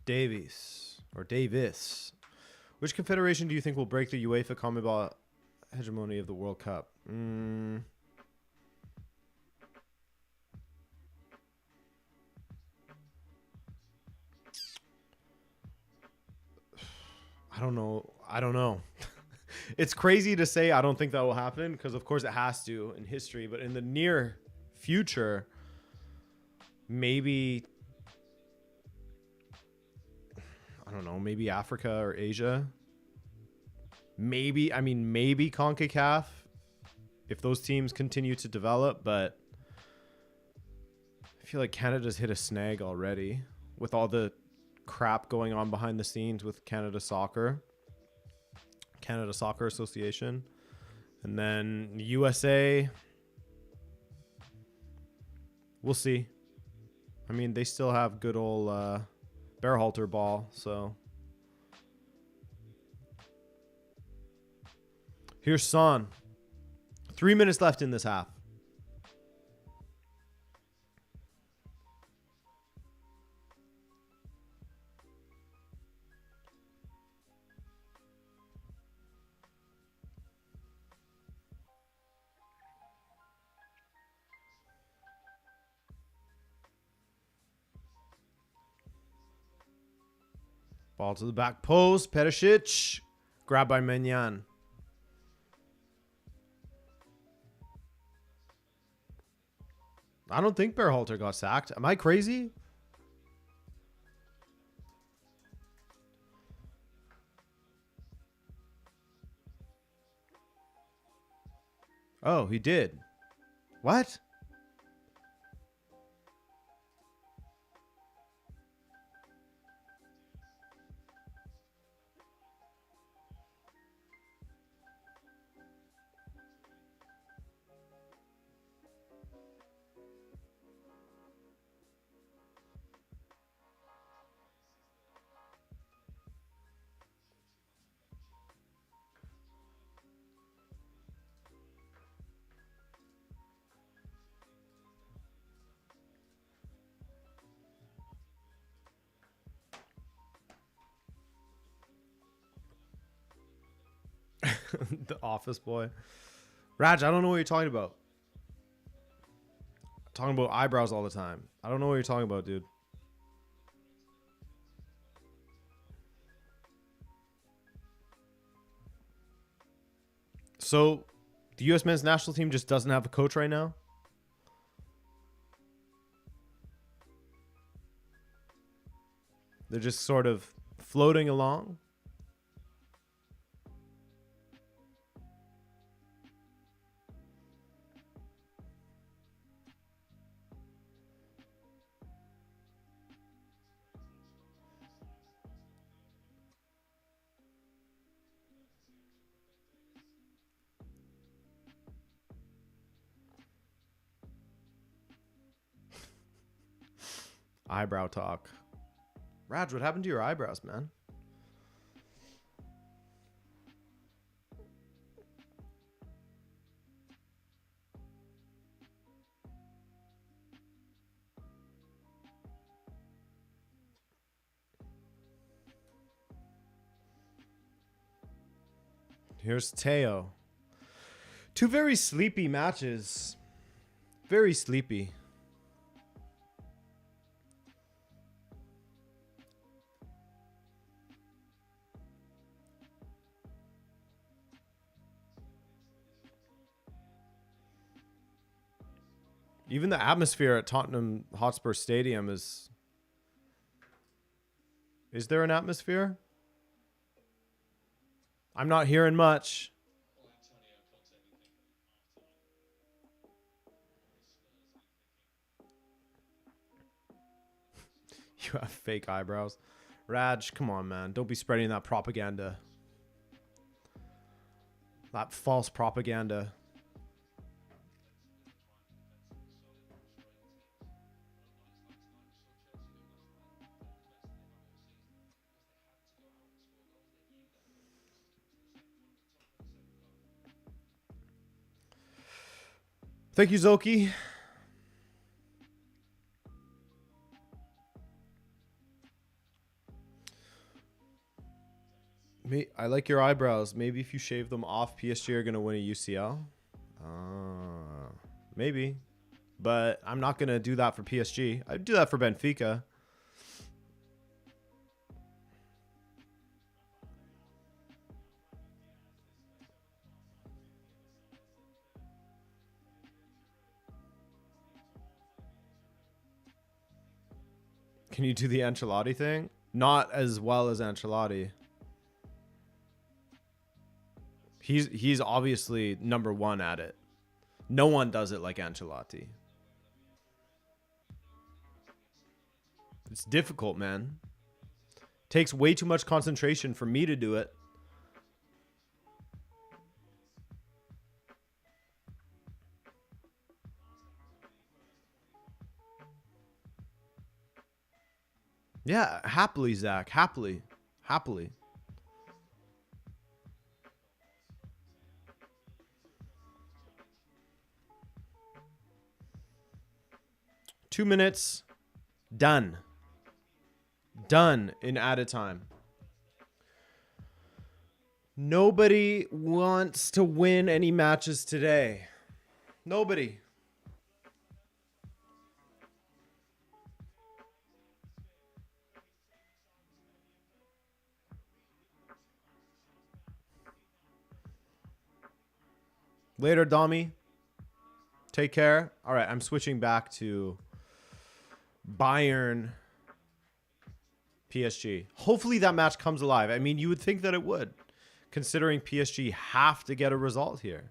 Davies or Davis. Which confederation do you think will break the UEFA CONMEBOL hegemony of the World Cup? I don't know. It's crazy to say I don't think that will happen because, of course, it has to in history. But in the near future, maybe, I don't know, maybe Africa or Asia. Maybe CONCACAF if those teams continue to develop. But I feel like Canada's hit a snag already with all the crap going on behind the scenes with Canada Soccer Association, and then USA. We'll see. I mean, they still have good old Berhalter ball, so here's Son. 3 minutes left in this half. Ball to the back post. Perisic. Grabbed by Menyan. I don't think Berhalter got sacked. Am I crazy? Oh, he did. What? The office boy. Raj, I don't know what you're talking about. I'm talking about eyebrows all the time. I don't know what you're talking about, dude. So, the U.S. men's national team just doesn't have a coach right now? They're just sort of floating along? Eyebrow talk. Raj, what happened to your eyebrows, man? Here's Teo. Two very sleepy matches. Very sleepy. Even the atmosphere at Tottenham Hotspur Stadium is... Is there an atmosphere? I'm not hearing much. You have fake eyebrows. Raj, come on, man. Don't be spreading that propaganda. That false propaganda. Thank you, Zoki. I like your eyebrows. Maybe if you shave them off, PSG are going to win a UCL. Maybe. But I'm not going to do that for PSG. I'd do that for Benfica. Can you do the Ancelotti thing? Not as well as Ancelotti. He's obviously number one at it. No one does it like Ancelotti. It's difficult, man. Takes way too much concentration for me to do it. Yeah, happily, Zach. Happily. Happily. Two minutes. Done. Done in added time. Nobody wants to win any matches today. Nobody. Later, Domi. Take care. All right, I'm switching back to Bayern PSG. Hopefully that match comes alive. I mean, you would think that it would, considering PSG have to get a result here.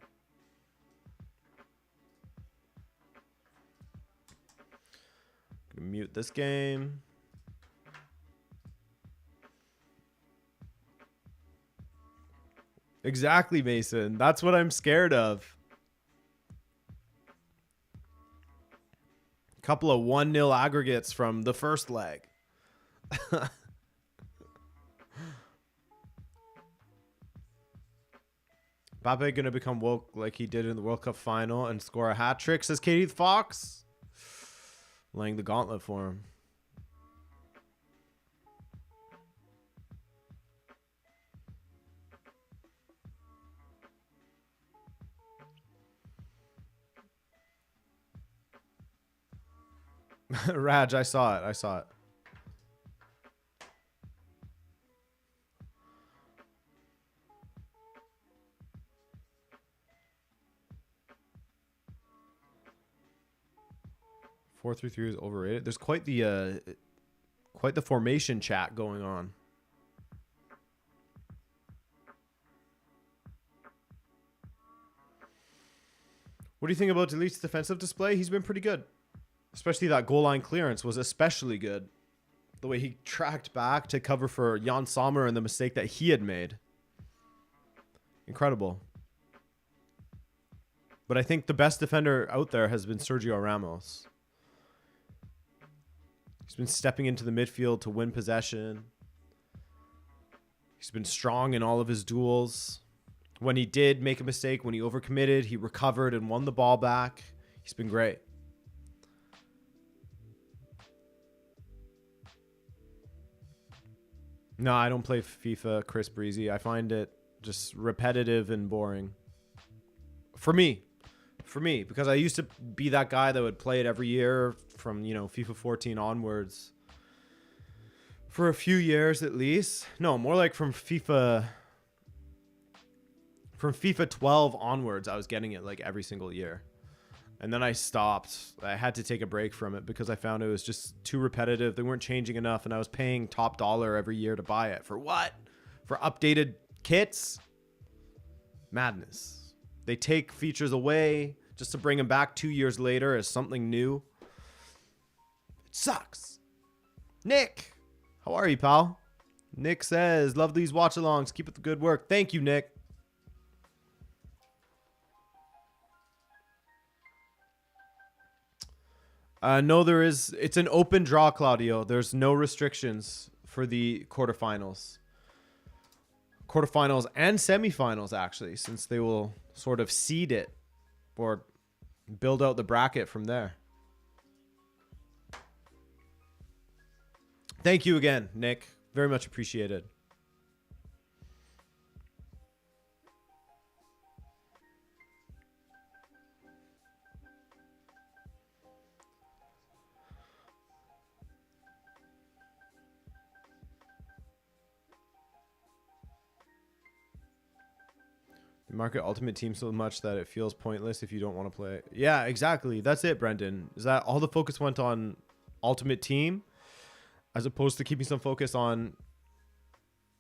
Gonna mute this game. Exactly, Mason. That's what I'm scared of. Couple of 1-0 aggregates from the first leg. Mbappe gonna become woke like he did in the World Cup final and score a hat trick, says Katie Fox. Laying the gauntlet for him. Raj, I saw it. I saw it. Four three three is overrated. There's quite the formation chat going on. What do you think about Delete's defensive display? He's been pretty good. Especially that goal line clearance was especially good. The way he tracked back to cover for Jan Sommer and the mistake that he had made. Incredible. But I think the best defender out there has been Sergio Ramos. He's been stepping into the midfield to win possession. He's been strong in all of his duels. When he did make a mistake, when he overcommitted, he recovered and won the ball back. He's been great. No, I don't play FIFA, Chris Breezy. I find it just repetitive and boring. For me, because I used to be that guy that would play it every year from, you know, FIFA 14 onwards for a few years at least. No, more like from FIFA 12 onwards, I was getting it like every single year. And then I stopped. I had to take a break from it because I found it was just too repetitive. They weren't changing enough, and I was paying top dollar every year to buy it. For what? For updated kits? Madness. They take features away just to bring them back 2 years later as something new. It sucks. Nick, how are you, pal? Nick says, love these watch-alongs. Keep up the good work. Thank you, Nick. No, there is. It's an open draw, Claudio. There's no restrictions for the quarterfinals. Quarterfinals and semifinals, actually, since they will sort of seed it or build out the bracket from there. Thank you again, Nick. Very much appreciated. You market Ultimate Team so much that it feels pointless if you don't want to play it. Yeah, exactly. That's it, Brendan. Is that all the focus went on Ultimate Team as opposed to keeping some focus on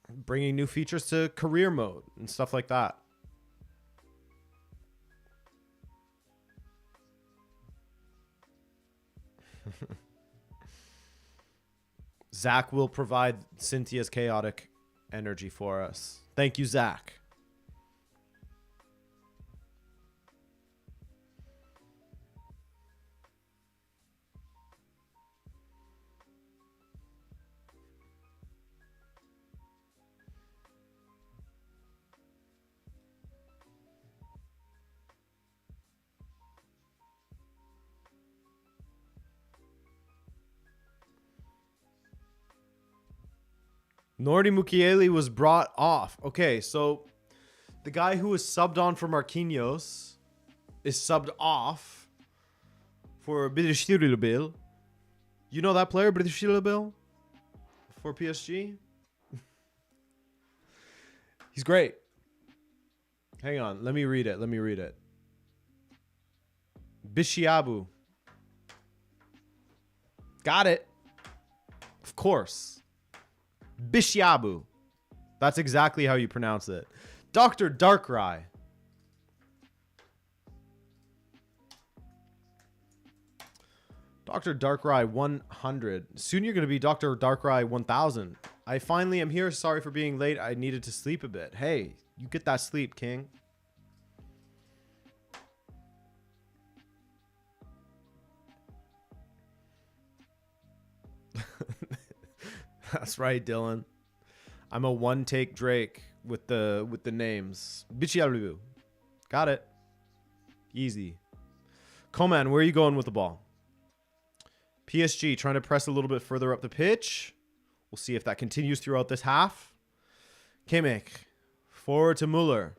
bringing new features to career mode and stuff like that? Zach will provide Cynthia's chaotic energy for us. Thank you, Zach. Nordi Mukiele was brought off. Okay, so the guy who was subbed on for Marquinhos is subbed off for Bill. You know that player, Bill, for PSG? He's great. Hang on, let me read it. Bishiabu. Got it. Of course. Bishiabu. That's exactly how you pronounce it. Dr. Darkrai. Dr. Darkrai 100. Soon you're going to be Dr. Darkrai 1000. I finally am here. Sorry for being late. I needed to sleep a bit. Hey, you get that sleep, King. That's right, Dylan. I'm a one-take Drake with the names. Bichialu. Got it. Easy. Coman, where are you going with the ball? PSG trying to press a little bit further up the pitch. We'll see if that continues throughout this half. Kimmich. Forward to Muller.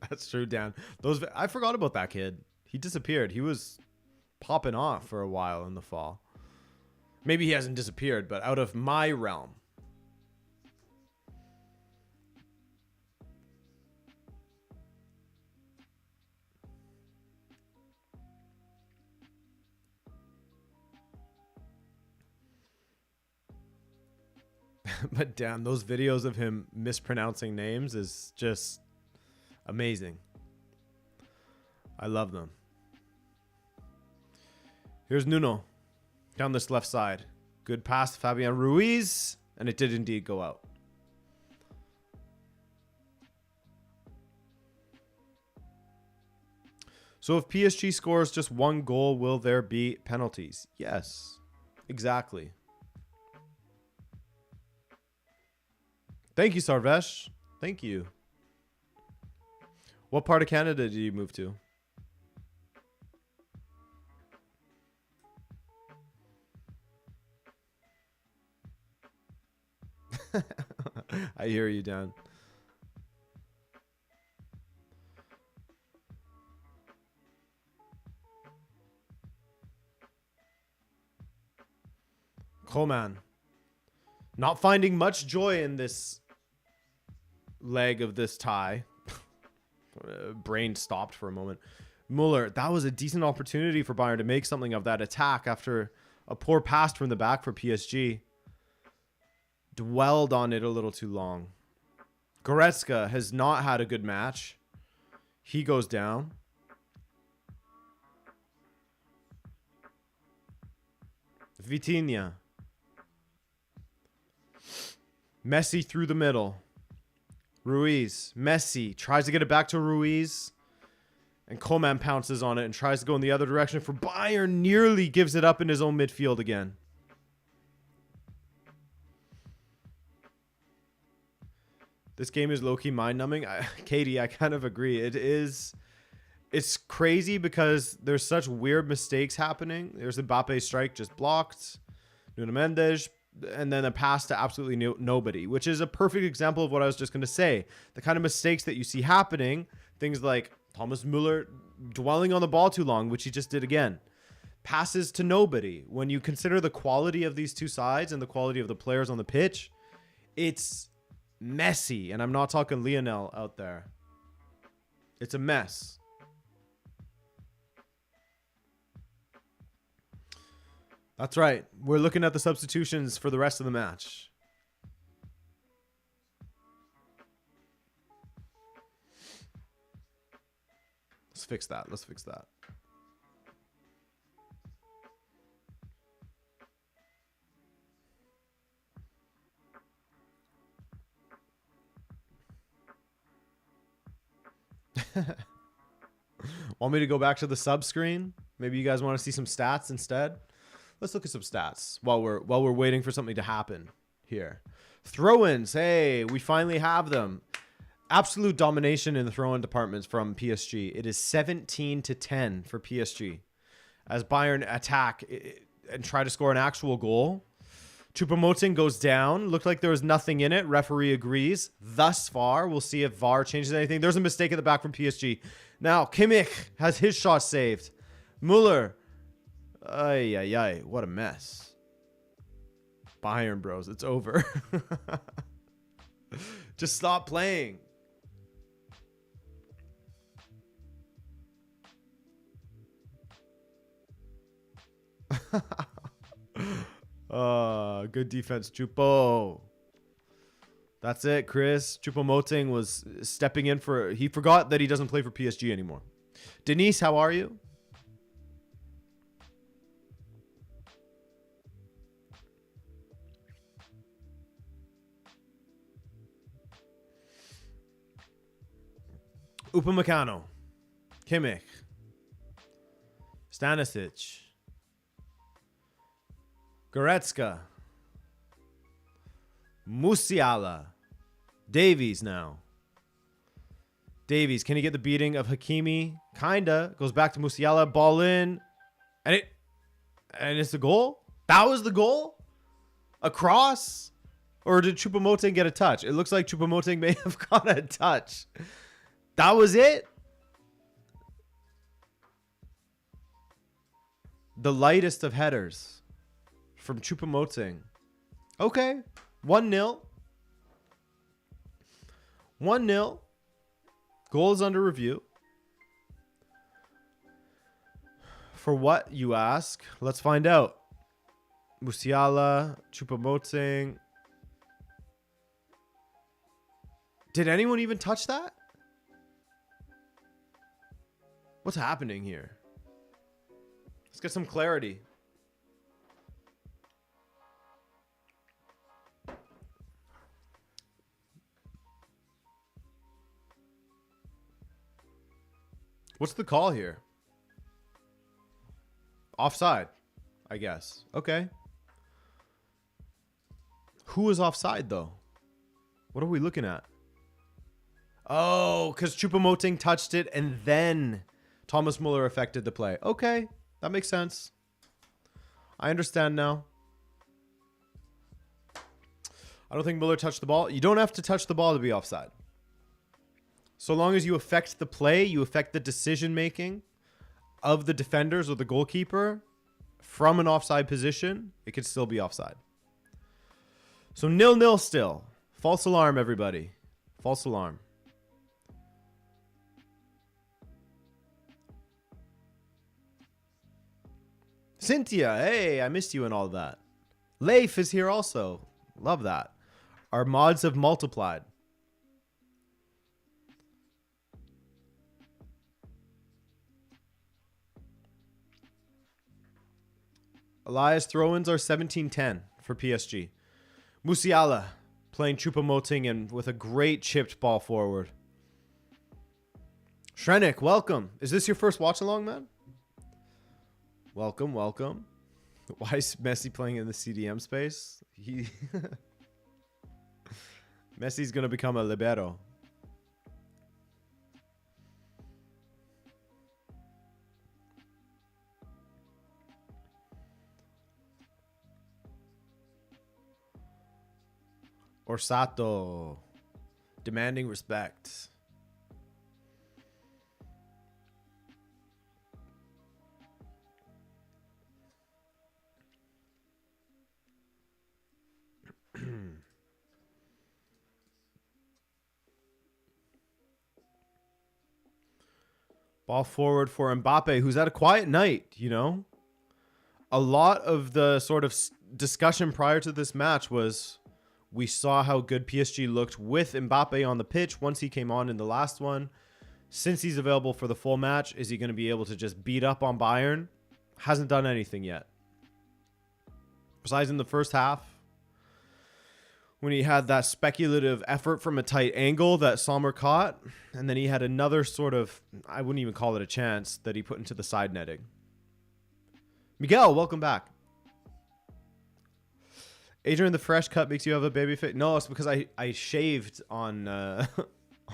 That's true, Dan. I forgot about that kid. He disappeared. He was popping off for a while in the fall. Maybe he hasn't disappeared, but out of my realm. But damn, those videos of him mispronouncing names is just amazing. I love them. Here's Nuno down this left side. Good pass to Fabian Ruiz, and it did indeed go out. So if PSG scores just one goal, will there be penalties? Yes, exactly. Thank you, Sarvesh. Thank you. What part of Canada did you move to? I hear you, Dan. Coleman. Not finding much joy in this leg of this tie. Brain stopped for a moment. Muller, that was a decent opportunity for Bayern to make something of that attack after a poor pass from the back for PSG. Dwelled on it a little too long. Goretzka has not had a good match. He goes down. Vitinha. Messi through the middle. Ruiz. Messi tries to get it back to Ruiz. And Coleman pounces on it and tries to go in the other direction for Bayern. Nearly gives it up in his own midfield again. This game is low-key mind-numbing. Katie, I kind of agree. It is. It's crazy because there's such weird mistakes happening. There's Mbappe's strike just blocked. Nuno Mendes. And then a pass to absolutely nobody, which is a perfect example of what I was just going to say. The kind of mistakes that you see happening. Things like Thomas Muller dwelling on the ball too long, which he just did again. Passes to nobody. When you consider the quality of these two sides and the quality of the players on the pitch, it's messy. And I'm not talking Lionel out there. It's a mess. That's right. We're looking at the substitutions for the rest of the match. Let's fix that. Let's fix that. Want me to go back to the sub screen? Maybe you guys want to see some stats instead? Let's look at some stats while we're waiting for something to happen here. Throw-ins. Hey, we finally have them. Absolute domination in the throw-in departments from PSG. It is 17-10 for PSG as Bayern attack and try to score an actual goal. Choupo-Moting goes down. Looked like there was nothing in it. Referee agrees. Thus far, we'll see if VAR changes anything. There's a mistake at the back from PSG. Now, Kimmich has his shot saved. Muller. Ay, ay, ay. What a mess. Bayern, bros. It's over. Just stop playing. Good defense, Choupo. That's it, Chris. Choupo-Moting was stepping in for... He forgot that he doesn't play for PSG anymore. Denise, how are you? Upamecano, Kimmich, Stanisic, Goretzka, Musiala, Davies now. Davies, can he get the beating of Hakimi? Kinda. Goes back to Musiala, ball in. And it's the goal? That was the goal? A cross? Or did Choupo-Moting get a touch? It looks like Choupo-Moting may have got a touch. That was it? The lightest of headers from Choupo-Moting. Okay. 1-0. 1-0. Goal is under review. For what, you ask? Let's find out. Musiala, Choupo-Moting. Did anyone even touch that? What's happening here? Let's get some clarity. What's the call here? Offside, I guess. Okay. Who was offside, though? What are we looking at? Oh, because Choupo-Moting touched it and then Thomas Muller affected the play. Okay, that makes sense. I understand now. I don't think Muller touched the ball. You don't have to touch the ball to be offside. So long as you affect the play, you affect the decision-making of the defenders or the goalkeeper from an offside position, it could still be offside. So 0-0 still. False alarm, everybody. False alarm. Cynthia, hey, I missed you and all that. Leif is here also. Love that. Our mods have multiplied. Elias throw-ins are 17-10 for PSG. Musiala playing Choupo-Moting and with a great chipped ball forward. Shrenik, welcome. Is this your first watch along, man? Welcome, welcome. Why is Messi playing in the CDM space? Messi's going to become a libero. Orsato. Demanding respect. Ball forward for Mbappe, who's had a quiet night, you know? A lot of the sort of discussion prior to this match was we saw how good PSG looked with Mbappe on the pitch once he came on in the last one. Since he's available for the full match, is he going to be able to just beat up on Bayern? Hasn't done anything yet. Besides in the first half, when he had that speculative effort from a tight angle that Sommer caught, and then he had another sort of, I wouldn't even call it a chance, that he put into the side netting. Miguel, welcome back. Adrian, the fresh cut makes you have a baby face. No, it's because I shaved on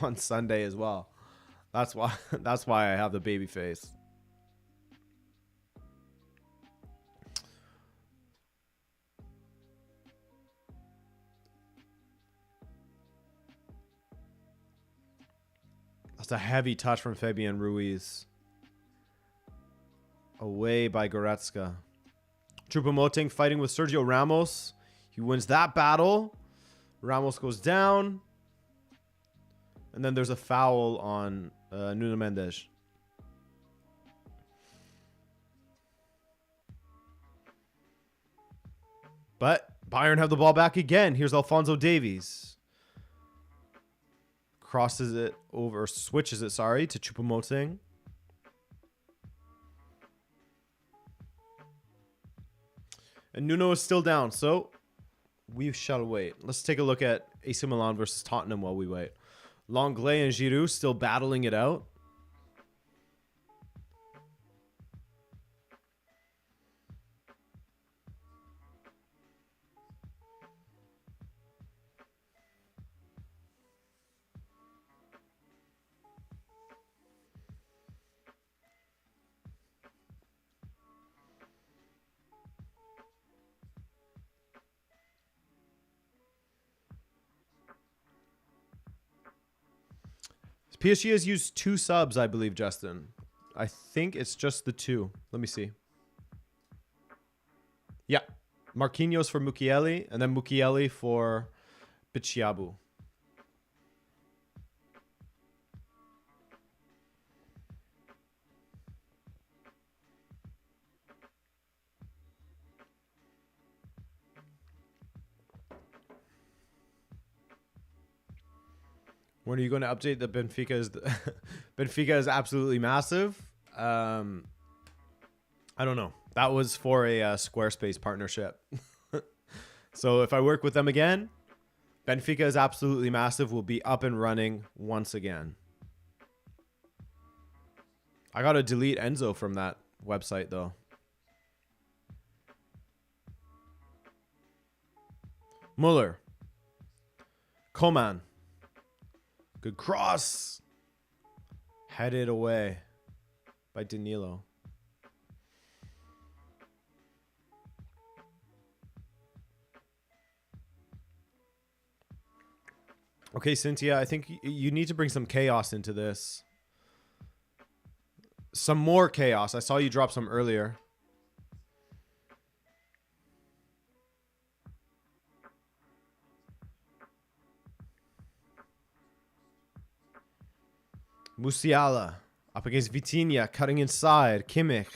on Sunday as well. That's why I have the baby face. That's a heavy touch from Fabian Ruiz. Away by Goretzka. Choupo-Moting fighting with Sergio Ramos. He wins that battle. Ramos goes down. And then there's a foul on Nuno Mendes. But Bayern have the ball back again. Here's Alphonso Davies. Crosses it over, switches it, sorry, to Choupo-Moting. And Nuno is still down, so we shall wait. Let's take a look at AC Milan versus Tottenham while we wait. Lenglet and Giroud still battling it out. PSG has used 2 subs, I believe, Justin. I think it's just the 2. Let me see. Yeah. Marquinhos for Mukiele, and then Mukiele for Bichiabu. When are you going to update that Benfica is Benfica is absolutely massive? I don't know. That was for a Squarespace partnership. So if I work with them again, Benfica is absolutely massive will be up and running once again. I got to delete Enzo from that website though. Muller. Coman. Good cross. Headed away by Danilo. Okay, Cynthia, I think you need to bring some chaos into this. Some more chaos. I saw you drop some earlier. Musiala up against Vitinha, cutting inside. Kimmich.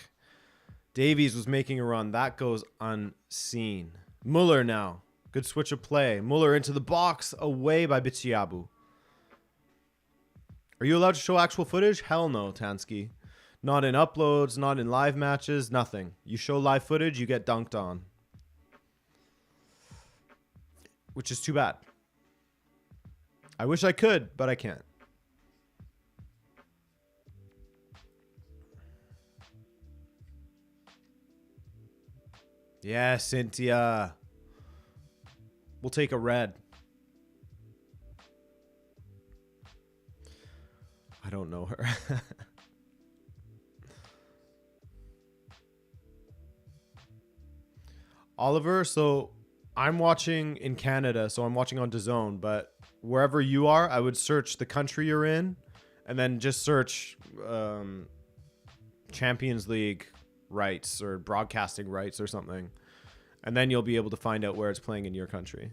Davies was making a run. That goes unseen. Muller now. Good switch of play. Muller into the box, away by Bichiabu. Are you allowed to show actual footage? Hell no, Tansky. Not in uploads, not in live matches, nothing. You show live footage, you get dunked on. Which is too bad. I wish I could, but I can't. Yeah, Cynthia. We'll take a red. I don't know her. Oliver, so I'm watching in Canada, so I'm watching on DAZN, but wherever you are, I would search the country you're in and then just search Champions League rights or broadcasting rights or something. And then you'll be able to find out where it's playing in your country.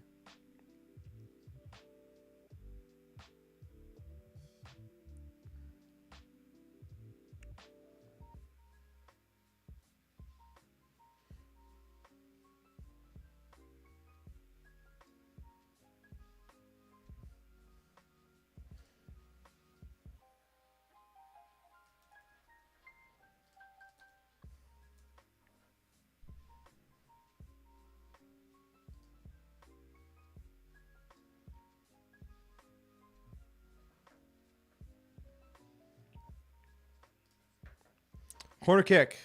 Corner kick.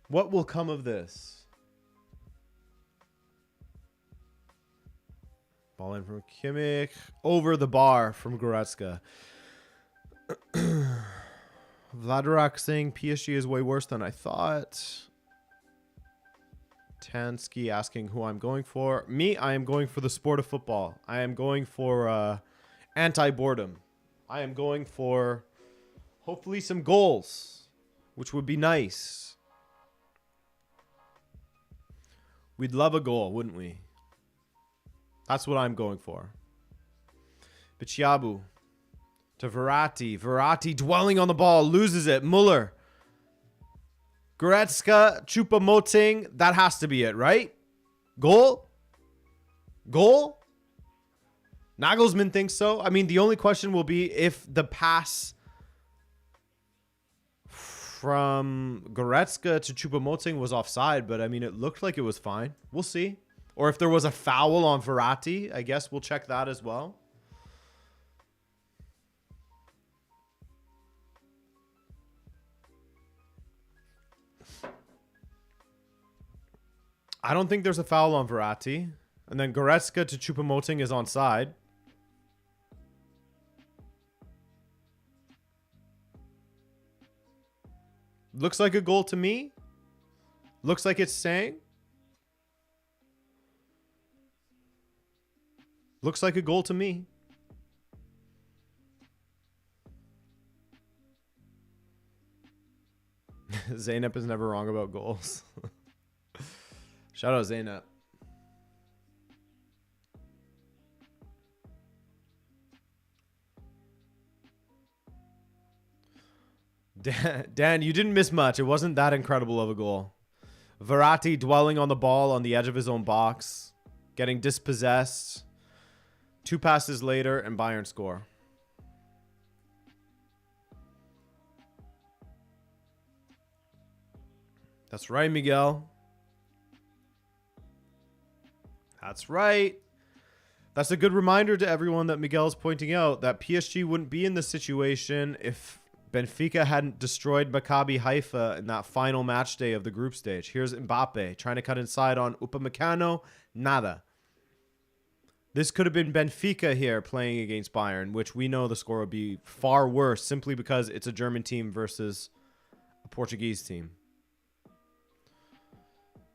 What will come of this? Ball in from Kimmich. Over the bar from Goretzka. Vladarak saying PSG is way worse than I thought. Tansky asking who I'm going for. Me, I am going for the sport of football. I am going for anti-boredom. I am going for hopefully some goals, which would be nice. We'd love a goal, wouldn't we? That's what I'm going for. Bichiabu to Verratti. Verratti dwelling on the ball, loses it. Muller. Goretzka, Choupo-Moting. That has to be it, right? Goal? Goal? Nagelsmann thinks so. I mean, the only question will be if the pass from Goretzka to Choupo-Moting was offside, but I mean, it looked like it was fine. We'll see. Or if there was a foul on Verratti, I guess we'll check that as well. I don't think there's a foul on Verratti. And then Goretzka to Choupo-Moting is onside. Looks like a goal to me. Looks like it's saying. Looks like a goal to me. Zeynep is never wrong about goals. Shout out Zeynep. Dan, you didn't miss much. It wasn't that incredible of a goal. Verratti dwelling on the ball on the edge of his own box, getting dispossessed. 2 passes later, and Bayern score. That's right, Miguel. That's right. That's a good reminder to everyone that Miguel's pointing out that PSG wouldn't be in this situation if Benfica hadn't destroyed Maccabi Haifa in that final match day of the group stage. Here's Mbappe trying to cut inside on Upamecano. Nada. This could have been Benfica here playing against Bayern, which we know the score would be far worse simply because it's a German team versus a Portuguese team.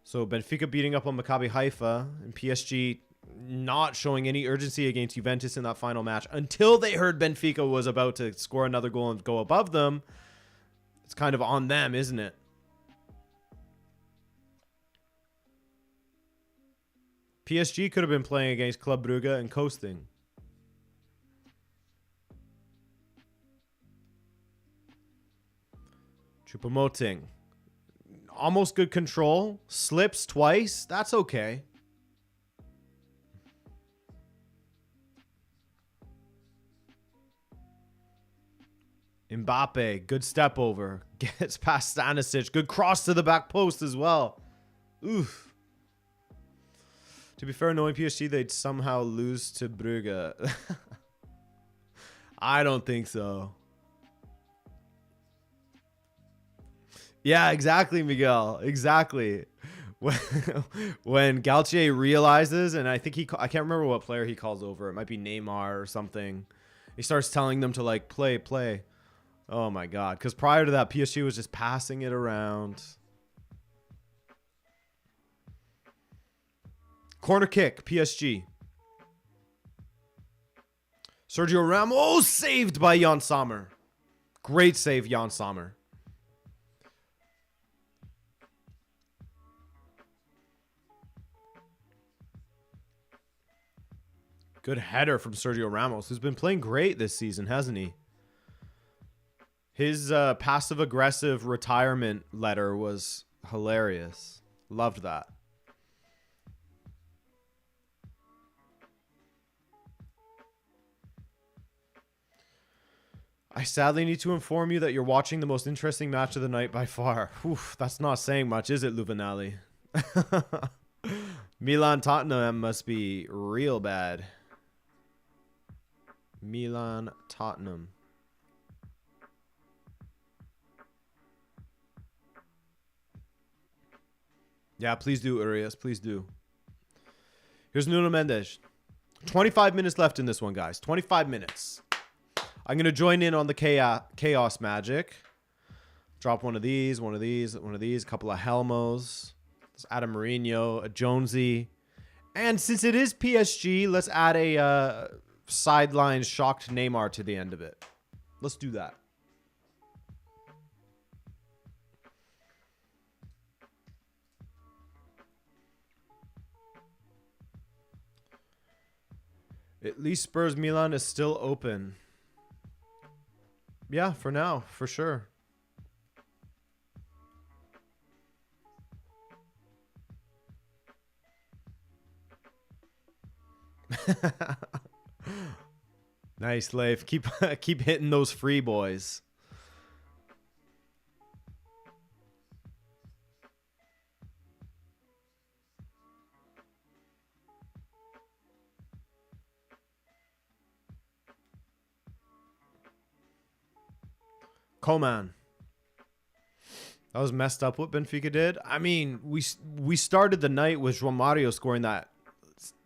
So Benfica beating up on Maccabi Haifa and PSG not showing any urgency against Juventus in that final match until they heard Benfica was about to score another goal and go above them. It's kind of on them, isn't it? PSG could have been playing against Club Brugge and coasting. Choupo-Moting. Almost good control. Slips twice. That's okay. Mbappe, good step over. Gets past Stanisic. Good cross to the back post as well. Oof. To be fair, knowing PSG, they'd somehow lose to Brugge. I don't think so. Yeah, exactly, Miguel. Exactly. When Galtier realizes, and I think I can't remember what player he calls over. It might be Neymar or something. He starts telling them to like play. Oh my God. Because prior to that, PSG was just passing it around. Corner kick, PSG. Sergio Ramos saved by Jan Sommer. Great save, Jan Sommer. Good header from Sergio Ramos, who's been playing great this season, hasn't he? His passive-aggressive retirement letter was hilarious. Loved that. I sadly need to inform you that you're watching the most interesting match of the night by far. Oof, that's not saying much, is it, Luvanelli? Milan-Tottenham must be real bad. Milan-Tottenham. Yeah, please do, Urias. Please do. Here's Nuno Mendes. 25 minutes left in this one, guys. 25 minutes. I'm going to join in on the chaos magic. Drop one of these, one of these, one of these. A couple of Helmos. Let's add a Mourinho, a Jonesy. And since it is PSG, let's add a sideline shocked Neymar to the end of it. Let's do that. At least Spurs Milan is still open. Yeah, for now, for sure. Nice, Leif. Keep hitting those free boys. Coman. That was messed up what Benfica did. I mean, we started the night with João Mario scoring that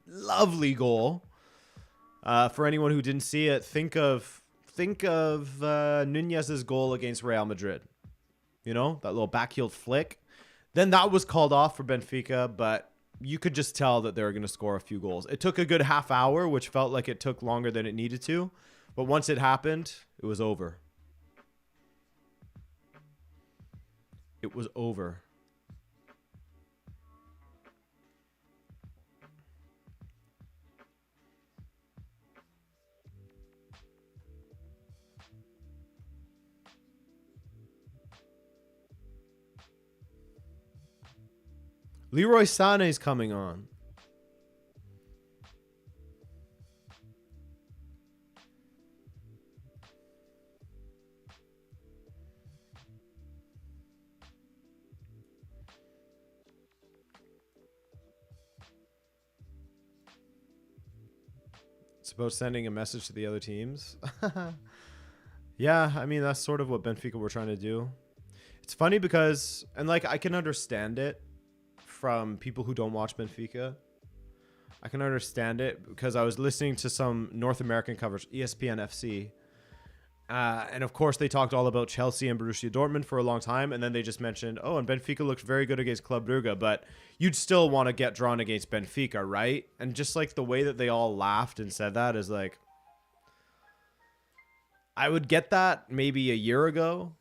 lovely goal. For anyone who didn't see it, think of Nunez's goal against Real Madrid. You know, that little backheel flick. Then that was called off for Benfica, but you could just tell that they were going to score a few goals. It took a good half hour, which felt like it took longer than it needed to. But once it happened, it was over. it was over. Leroy Sané's coming on. It's about sending a message to the other teams. Yeah, I mean, that's sort of what Benfica were trying to do. It's funny because, and like, I can understand it from people who don't watch Benfica. I can understand it because I was listening to some North American coverage, ESPN FC. And of course, they talked all about Chelsea and Borussia Dortmund for a long time. And then they just mentioned, oh, and Benfica looked very good against Club Brugge. But you'd still want to get drawn against Benfica, right? And just like the way that they all laughed and said that is like, I would get that maybe a year ago.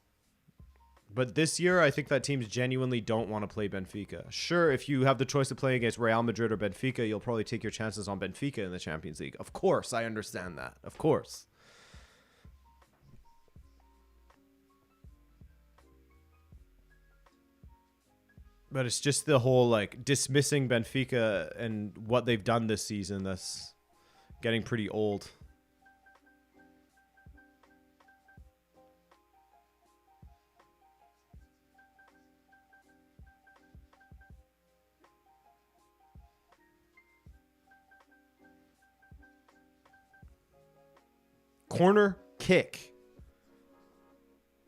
But this year, I think that teams genuinely don't want to play Benfica. Sure, if you have the choice of playing against Real Madrid or Benfica, you'll probably take your chances on Benfica in the Champions League. Of course, I understand that. Of course. But it's just the whole, like, dismissing Benfica and what they've done this season that's getting pretty old. Corner kick.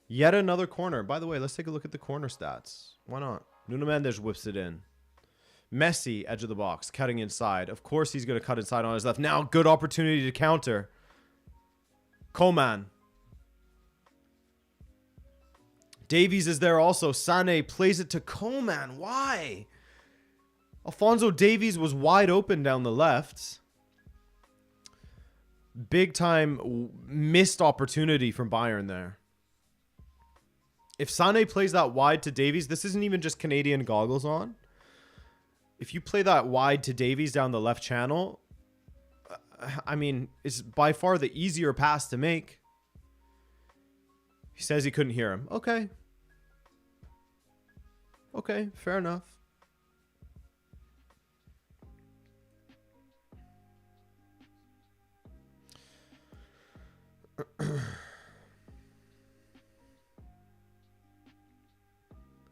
Yet another corner. By the way, let's take a look at the corner stats. Why not? Nuno Mendes whips it in. Messi, edge of the box, cutting inside. Of course he's going to cut inside on his left. Now, good opportunity to counter. Coman. Davies is there also. Sané plays it to Coman. Why? Alphonso Davies was wide open down the left. Big time missed opportunity from Bayern there. If Sané plays that wide to Davies, this isn't even just Canadian goggles on. If you play that wide to Davies down the left channel, I mean, it's by far the easier pass to make. He says he couldn't hear him. Okay. Okay, fair enough.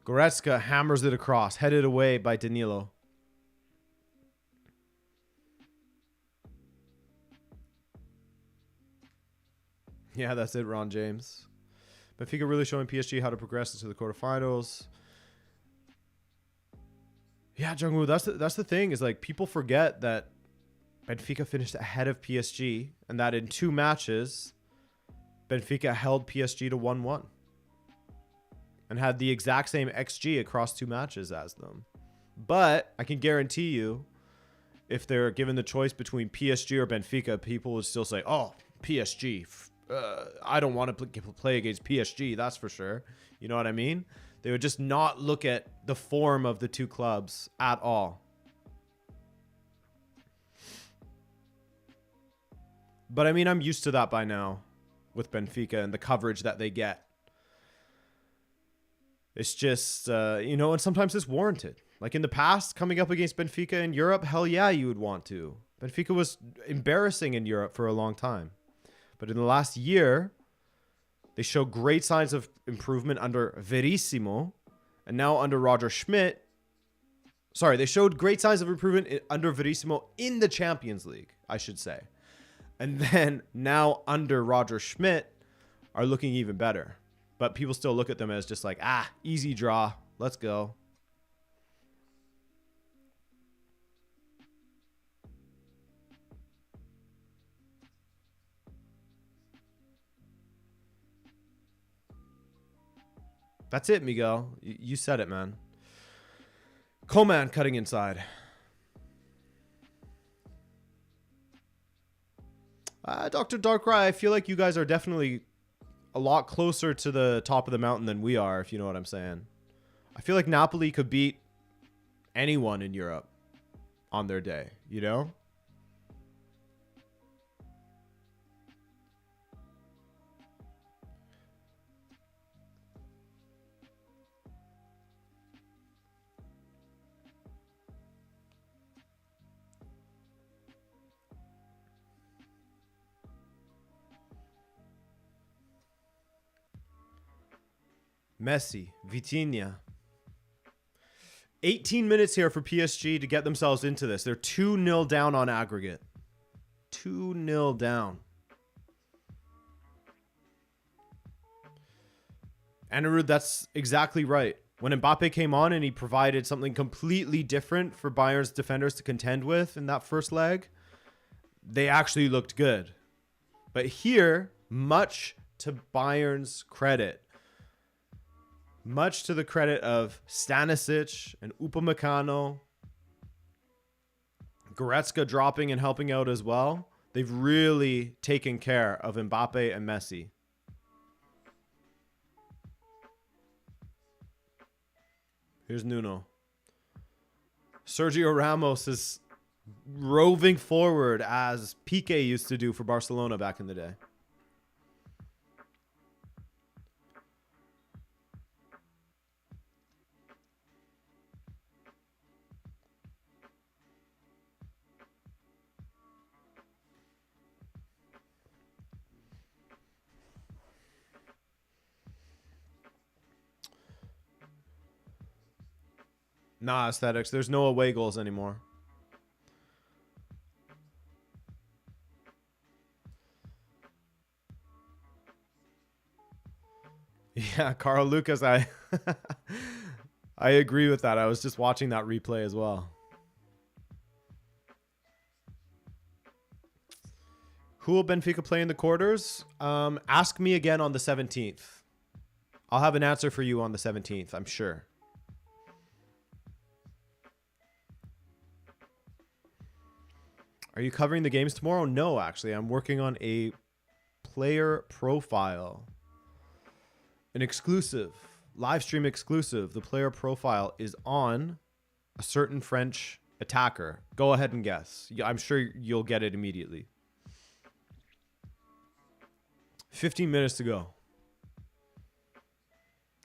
Goretzka hammers it across, headed away by Danilo. Yeah, that's it, Ron James. Benfica really showing PSG how to progress into the quarterfinals. Yeah, Jungwoo, that's the thing is like people forget that Benfica finished ahead of PSG and that in 2 matches, Benfica held PSG to 1-1 and had the exact same XG across 2 matches as them. But I can guarantee you, if they're given the choice between PSG or Benfica, people would still say, oh, PSG. I don't want to play against PSG, that's for sure. You know what I mean? They would just not look at the form of the 2 clubs at all. But I mean, I'm used to that by now with Benfica and the coverage that they get. It's just, you know, and sometimes it's warranted. Like in the past, coming up against Benfica in Europe, hell yeah, you would want to. Benfica was embarrassing in Europe for a long time. But in the last year, they show great signs of improvement under Verissimo. And now under Roger Schmidt. Sorry, they showed great signs of improvement under Verissimo in the Champions League, I should say. And then now under Roger Schmidt are looking even better. But people still look at them as just like, easy draw. Let's go. That's it, Miguel. You said it, man. Coman cutting inside. Dr. Darkrai, I feel like you guys are definitely a lot closer to the top of the mountain than we are, if you know what I'm saying. I feel like Napoli could beat anyone in Europe on their day, you know? Messi, Vitinha. 18 minutes here for PSG to get themselves into this. They're 2-0 down on aggregate. 2-0 down. Anirudh, that's exactly right. When Mbappe came on and he provided something completely different for Bayern's defenders to contend with in that first leg, they actually looked good. But here, much to Bayern's credit, much to the credit of Stanisic and Upamecano, Goretzka dropping and helping out as well, they've really taken care of Mbappe and Messi. Here's Nuno. Sergio Ramos is roving forward as Piqué used to do for Barcelona back in the day. Nah, aesthetics. There's no away goals anymore. Yeah, Carl Lucas, I agree with that. I was just watching that replay as well. Who will Benfica play in the quarters? Ask me again on the 17th. I'll have an answer for you on the 17th, I'm sure. Are you covering the games tomorrow? No, actually. I'm working on a player profile. An exclusive. Live stream exclusive. The player profile is on a certain French attacker. Go ahead and guess. I'm sure you'll get it immediately. 15 minutes to go.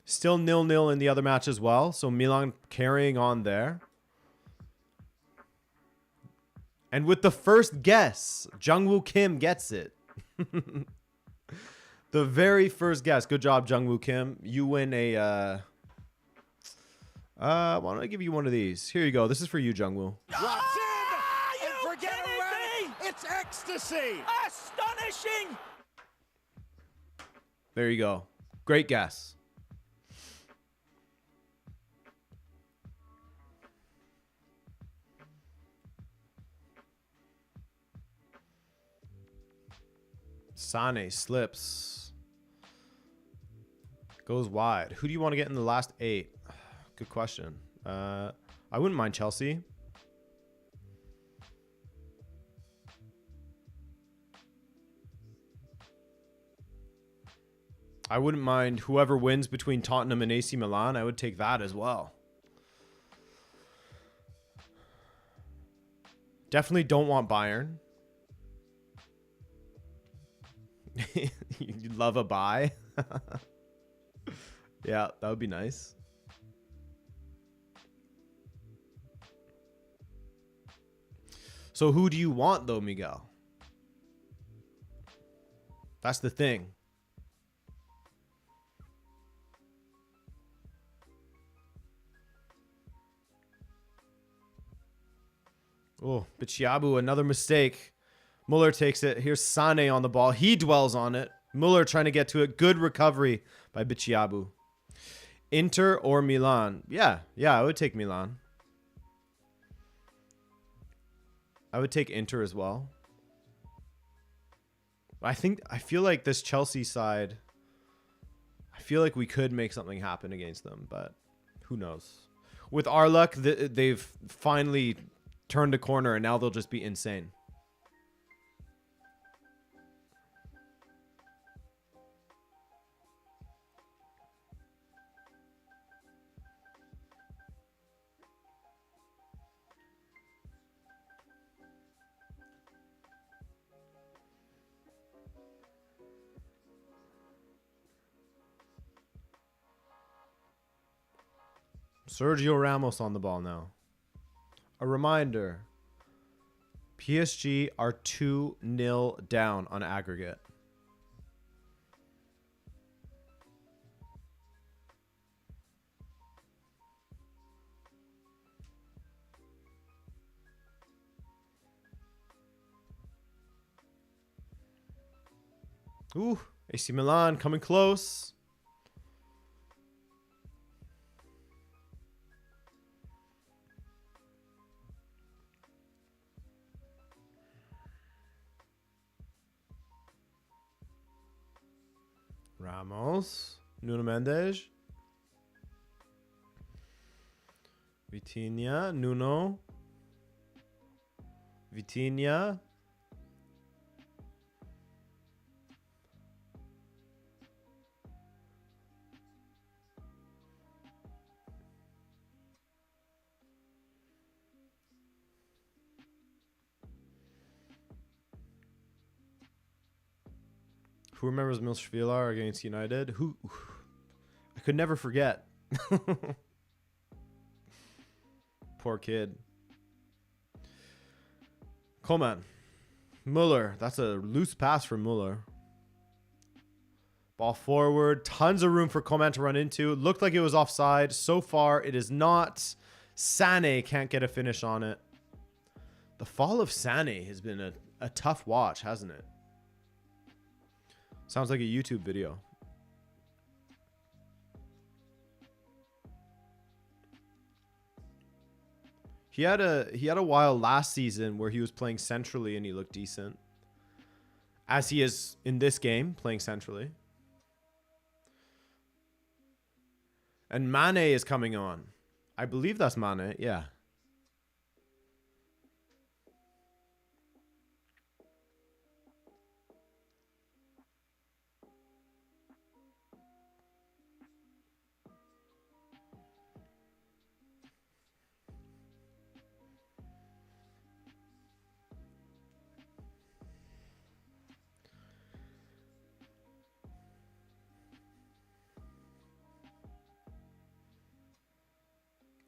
Still 0-0 in the other match as well. So Milan carrying on there. And with the first guess, Jungwoo Kim gets it. The very first guess. Good job, Jungwoo Kim. You win a... why don't I give you one of these? Here you go. This is for you, Jungwoo. Drops in! And forget around it! It's ecstasy! Astonishing! There you go. Great guess. Sane slips. Goes wide. Who do you want to get in the last 8? Good question. I wouldn't mind Chelsea. I wouldn't mind whoever wins between Tottenham and AC Milan. I would take that as well. Definitely don't want Bayern. You love a buy? Yeah, that would be nice. So who do you want though, Miguel? That's the thing. Oh, Bichiabu, another mistake. Muller takes it. Here's Sane on the ball. He dwells on it. Muller trying to get to it. Good recovery by Bichiabu. Inter or Milan? Yeah, I would take Milan. I would take Inter as well. I feel like this Chelsea side, I feel like we could make something happen against them, but who knows? With our luck, they've finally turned a corner and now they'll just be insane. Sergio Ramos on the ball now. A reminder. PSG are 2-0 down on aggregate. Ooh, AC Milan coming close. Ramos, Nuno Mendes, Vitinha, Nuno, Vitinha. Who remembers Milchvilar against United? Who I could never forget. Poor kid. Coman. Muller. That's a loose pass for Muller. Ball forward. Tons of room for Coman to run into. Looked like it was offside. So far, it is not. Sané can't get a finish on it. The fall of Sané has been a tough watch, hasn't it? Sounds like a YouTube video. He had a while last season where he was playing centrally and he looked decent. As he is in this game, playing centrally. And Mane is coming on. I believe that's Mane, yeah.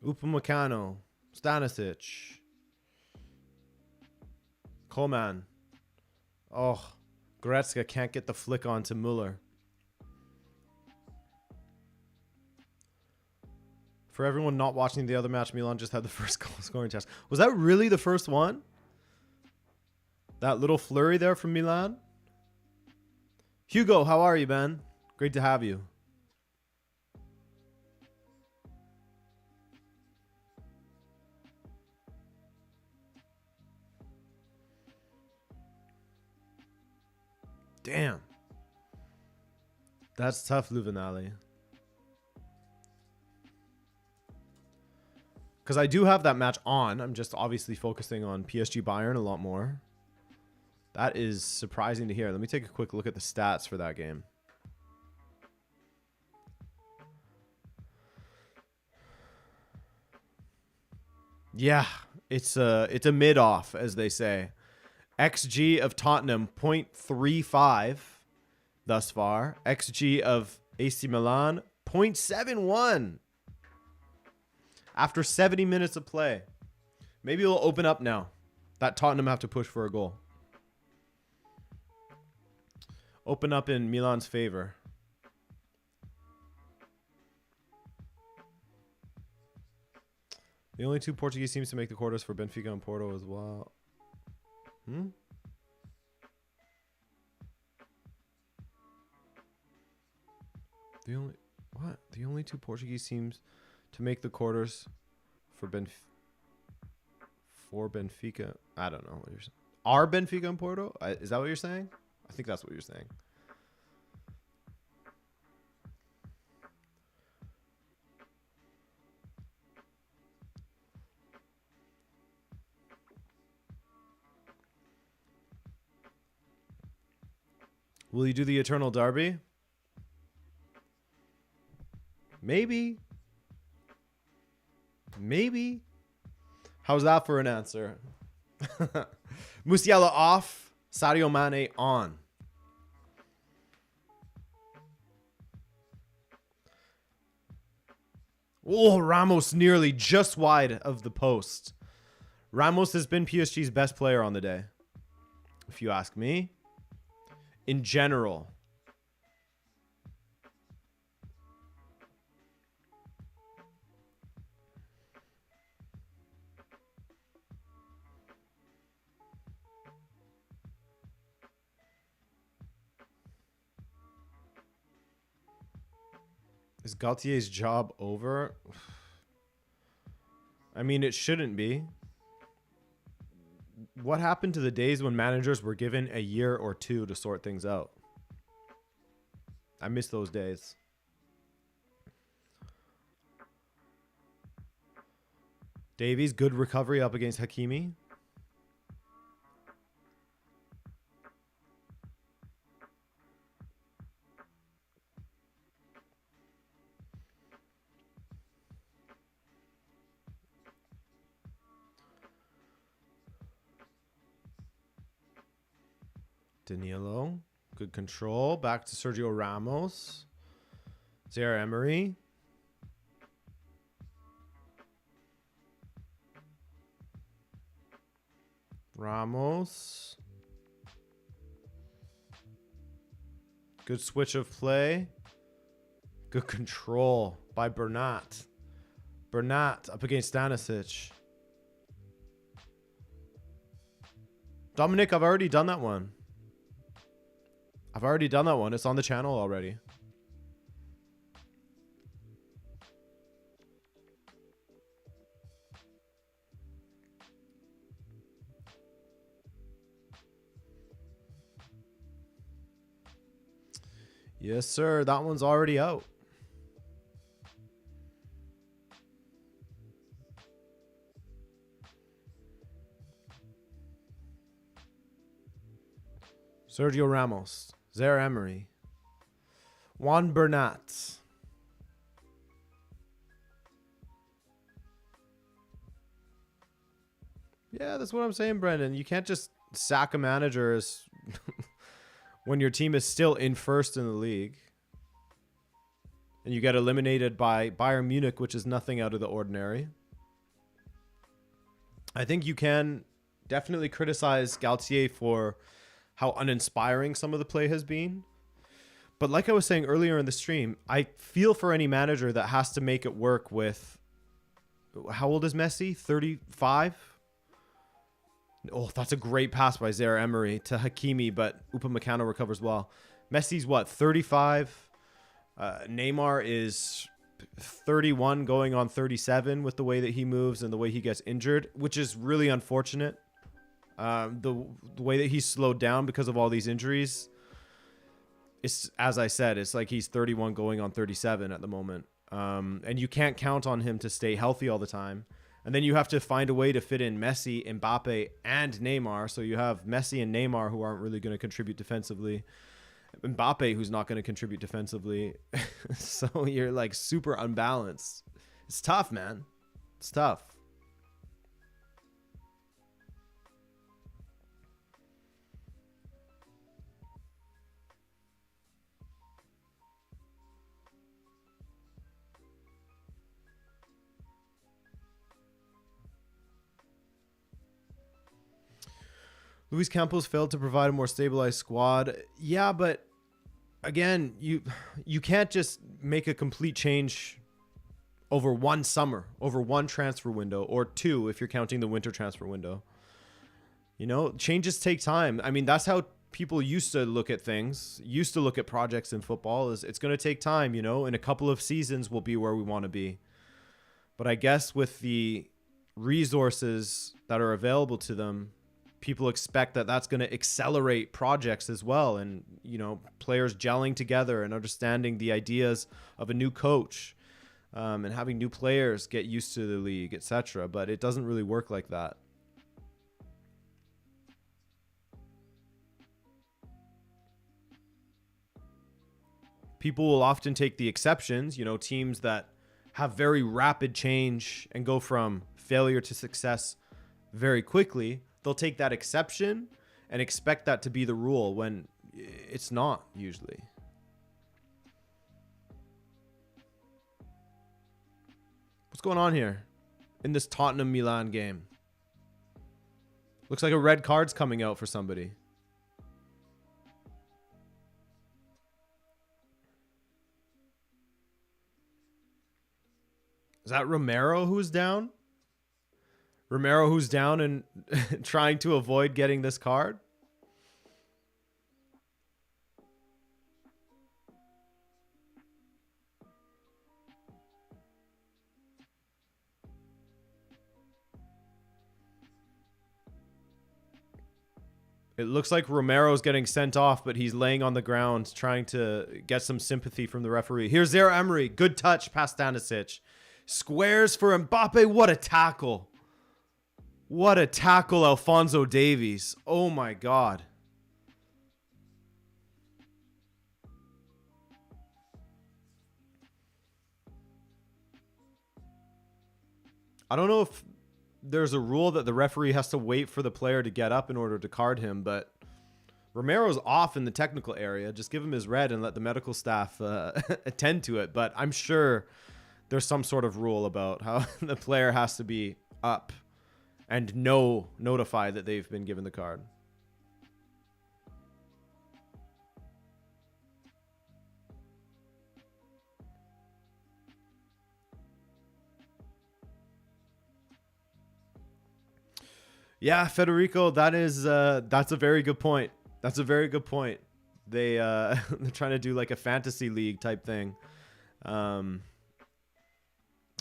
Upamecano, Stanisic, Coman. Oh, Goretzka can't get the flick on to Muller. For everyone not watching the other match, Milan just had the first goal scoring test. Was that really the first one? That little flurry there from Milan? Hugo, how are you, man? Great to have you. Damn. That's tough, Luvinali. Because I do have that match on. I'm just obviously focusing on PSG Bayern a lot more. That is surprising to hear. Let me take a quick look at the stats for that game. Yeah, it's a mid-off, as they say. XG of Tottenham, 0.35 thus far. XG of AC Milan, 0.71 after 70 minutes of play. Maybe it'll open up now that Tottenham have to push for a goal. Open up in Milan's favor. The only two Portuguese teams to make the quarters for Benfica and Porto as well. The only two Portuguese teams to make the quarters for Benfica. I don't know what you're saying. Are Benfica and Porto? Is that what you're saying? I think that's what you're saying. Will you do the Eternal Derby? Maybe. Maybe. How's that for an answer? Musiala off. Sadio Mane on. Oh, Ramos nearly just wide of the post. Ramos has been PSG's best player on the day, if you ask me. In general. Is Galtier's job over? I mean, it shouldn't be. What happened to the days when managers were given a year or two to sort things out? I miss those days. Davies, good recovery up against Hakimi. Danilo, good control. Back to Sergio Ramos. Zaire Emery. Ramos. Good switch of play. Good control by Bernat. Bernat up against Stanisic. Dominic, I've already done that one. It's on the channel already. Yes, sir. That one's already out. Sergio Ramos. Zaire Emery. Juan Bernat. Yeah, that's what I'm saying, Brendan. You can't just sack a manager as when your team is still in first in the league. And you get eliminated by Bayern Munich, which is nothing out of the ordinary. I think you can definitely criticize Galtier for how uninspiring some of the play has been. But like I was saying earlier in the stream, I feel for any manager that has to make it work with... How old is Messi? 35? Oh, that's a great pass by Zaire Emery to Hakimi, but Upamecano recovers well. Messi's what, 35? Neymar is 31 going on 37 with the way that he moves and the way he gets injured, which is really unfortunate. The way that he's slowed down because of all these injuries, it's, as I said, it's like he's 31 going on 37 at the moment. And you can't count on him to stay healthy all the time. And then you have to find a way to fit in Messi, Mbappe, and Neymar. So you have Messi and Neymar who aren't really going to contribute defensively. Mbappe who's not going to contribute defensively. So you're like super unbalanced. It's tough, man. It's tough. Luis Campos failed to provide a more stabilized squad. Yeah, but again, you can't just make a complete change over one summer, over one transfer window, or two if you're counting the winter transfer window. You know, changes take time. I mean, that's how people used to look at things, used to look at projects in football. Is it's going to take time, you know. In a couple of seasons, we'll be where we want to be. But I guess with the resources that are available to them, people expect that that's going to accelerate projects as well. And, you know, players gelling together and understanding the ideas of a new coach, and having new players get used to the league, etc. But it doesn't really work like that. People will often take the exceptions, you know, teams that have very rapid change and go from failure to success very quickly. They'll take that exception and expect that to be the rule when it's not usually. What's going on here in this Tottenham-Milan game? Looks like a red card's coming out for somebody. Is that Romero who's down? Romero who's down and trying to avoid getting this card? It looks like Romero's getting sent off, but he's laying on the ground trying to get some sympathy from the referee. Here's Zaire Emery. Good touch past Stanisic. Squares for Mbappe. What a tackle. What a tackle, Alphonso Davies. Oh my God. I don't know if there's a rule that the referee has to wait for the player to get up in order to card him, but Romero's off in the technical area. Just give him his red and let the medical staff attend to it. But I'm sure there's some sort of rule about how the player has to be up and notify that they've been given the card. Yeah, Federico, that's a very good point. That's a very good point. They're trying to do like a fantasy league type thing.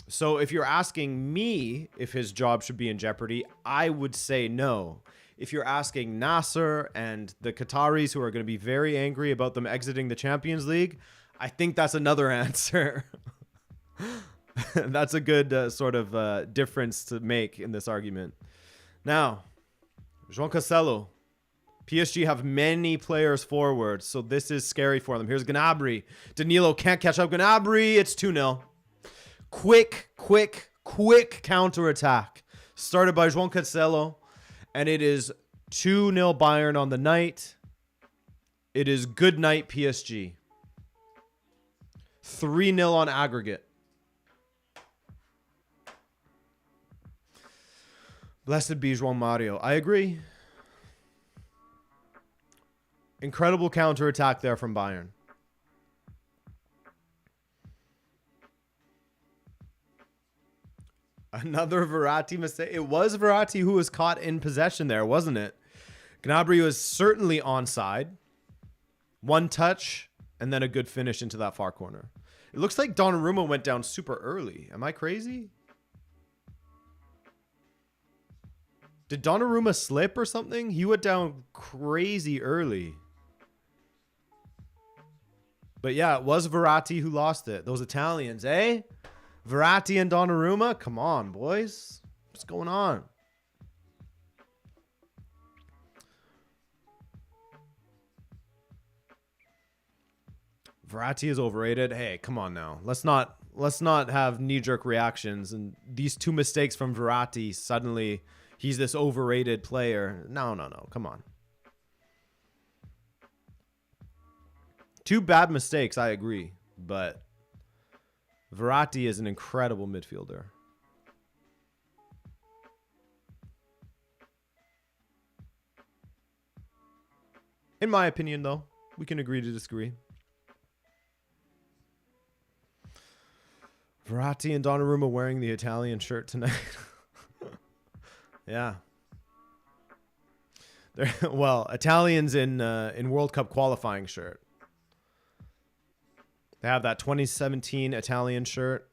So if you're asking me if his job should be in jeopardy, I would say no. If you're asking Nasser and the Qataris, who are going to be very angry about them exiting the Champions League, I think that's another answer. That's a good sort of difference to make in this argument. Now, João Cancelo. PSG have many players forward, so this is scary for them. Here's Gnabry. Danilo can't catch up. Gnabry, it's 2-0. Quick counterattack. Started by João Cancelo, and it is 2-0 Bayern on the night. It is good night PSG. 3-0 on aggregate. Blessed be João Mario. I agree. Incredible counterattack there from Bayern. Another Verratti mistake. It was Verratti who was caught in possession there, wasn't it? Gnabry was certainly onside. One touch, and then a good finish into that far corner. It looks like Donnarumma went down super early. Am I crazy? Did Donnarumma slip or something? He went down crazy early. But yeah, it was Verratti who lost it. Those Italians, eh? Verratti and Donnarumma? Come on, boys. What's going on? Verratti is overrated. Hey, come on now. Let's not have knee-jerk reactions. And these two mistakes from Verratti, suddenly he's this overrated player. No. Come on. Two bad mistakes, I agree. But Verratti is an incredible midfielder. In my opinion, though, we can agree to disagree. Verratti and Donnarumma wearing the Italian shirt tonight. Yeah. Well, Italians in World Cup qualifying shirt. They have that 2017 Italian shirt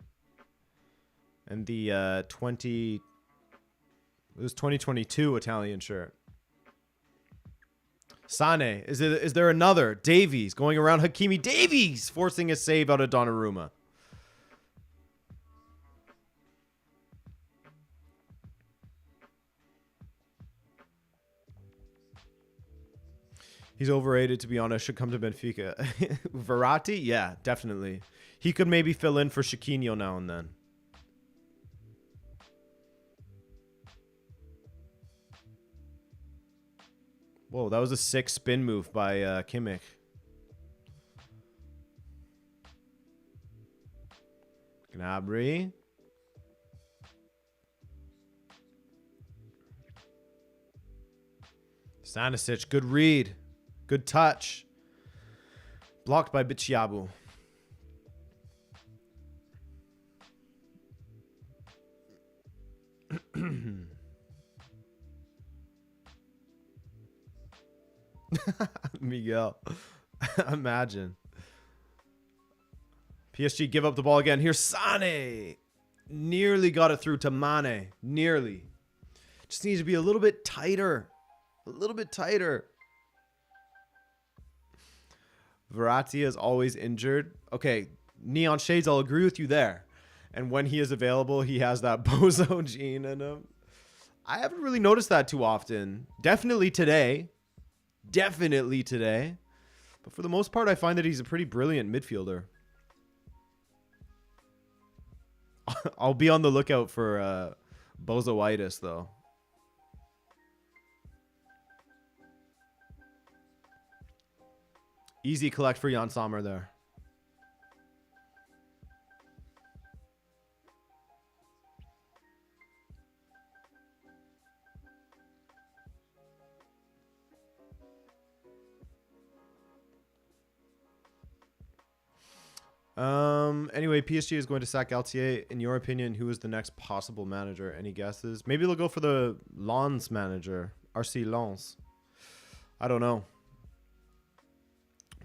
and the 2022 Italian shirt. Sane, is there another? Davies going around Hakimi. Davies forcing a save out of Donnarumma. He's overrated, to be honest. Should come to Benfica. Verratti? Yeah, definitely. He could maybe fill in for Chiquinho now and then. Whoa, that was a sick spin move by Kimmich. Gnabry. Stanisic, good read. Good touch. Blocked by Bichiabu. Miguel. Imagine. PSG give up the ball again. Here's Sane. Nearly got it through to Mane. Nearly. Just needs to be a little bit tighter. A little bit tighter. Verratti is always injured. Okay, Neon Shades, I'll agree with you there. And when he is available, he has that bozo gene in him. I haven't really noticed that too often. Definitely today. Definitely today. But for the most part, I find that he's a pretty brilliant midfielder. I'll be on the lookout for bozoitis, though. Easy collect for Jan Sommer there. Anyway, PSG is going to sack Galtier. In your opinion, who is the next possible manager? Any guesses? Maybe they'll go for the Lens manager, RC Lens. I don't know.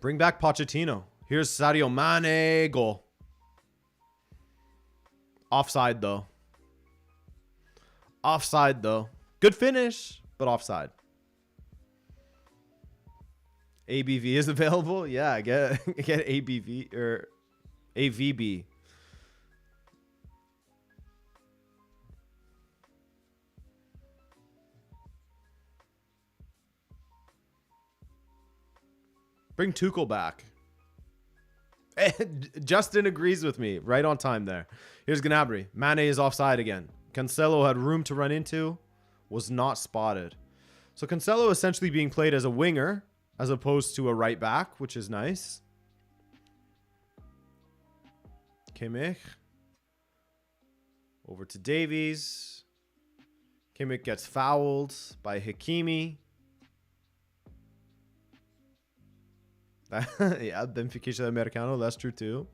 Bring back Pochettino. Here's Sadio Mane. Goal. Offside, though. Offside, though. Good finish, but offside. ABV is available. Yeah, get ABV or AVB. Bring Tuchel back. Justin agrees with me. Right on time there. Here's Gnabry. Mane is offside again. Cancelo had room to run into. Was not spotted. So Cancelo essentially being played as a winger as opposed to a right back, which is nice. Kimmich. Over to Davies. Kimmich gets fouled by Hakimi. Yeah, Benfica Americano, that's true too.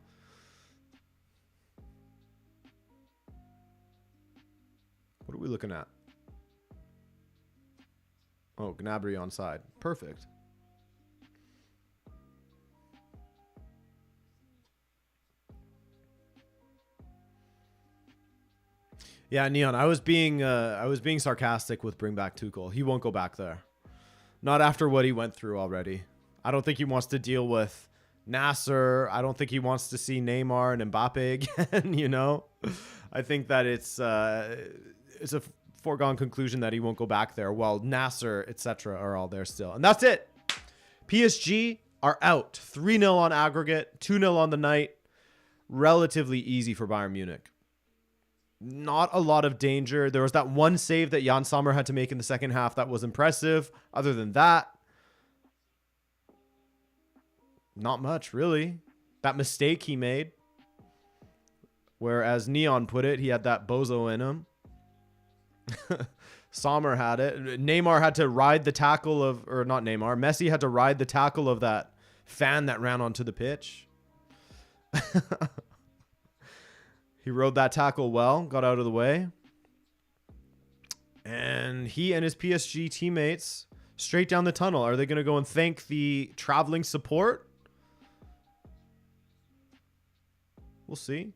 What are we looking at? Oh, Gnabry onside. Perfect. Yeah, Neon, I was being sarcastic with bring back Tuchel. He won't go back there. Not after what he went through already. I don't think he wants to deal with Nasser. I don't think he wants to see Neymar and Mbappe again, you know? I think that it's a foregone conclusion that he won't go back there while Nasser, etc. are all there still. And that's it. PSG are out. 3-0 on aggregate, 2-0 on the night. Relatively easy for Bayern Munich. Not a lot of danger. There was that one save that Jan Sommer had to make in the second half that was impressive. Other than that, not much, really. That mistake he made. Whereas Neon put it, he had that bozo in him. Sommer had it. Neymar had to ride the tackle of, or not Neymar, Messi had to ride the tackle of that fan that ran onto the pitch. He rode that tackle well, got out of the way. And he and his PSG teammates straight down the tunnel. Are they going to go and thank the traveling support? We'll see.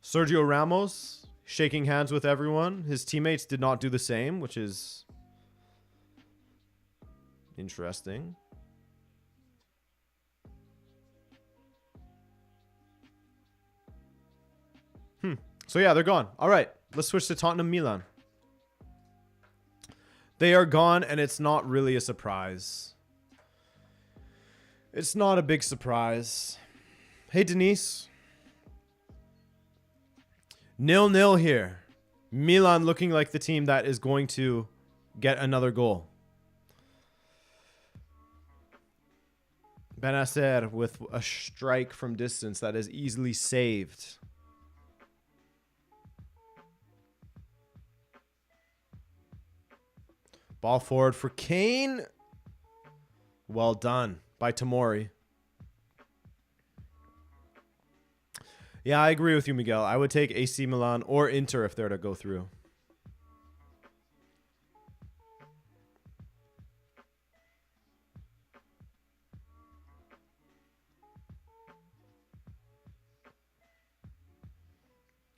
Sergio Ramos shaking hands with everyone. His teammates did not do the same, which is interesting. So yeah, they're gone. All right, let's switch to Tottenham Milan. They are gone, and it's not really a surprise. It's not a big surprise. Hey, Denise. 0-0 here. Milan looking like the team that is going to get another goal. Benacer with a strike from distance that is easily saved. Ball forward for Kane. Well done by Tomori. Yeah, I agree with you, Miguel. I would take AC Milan or Inter if they're to go through.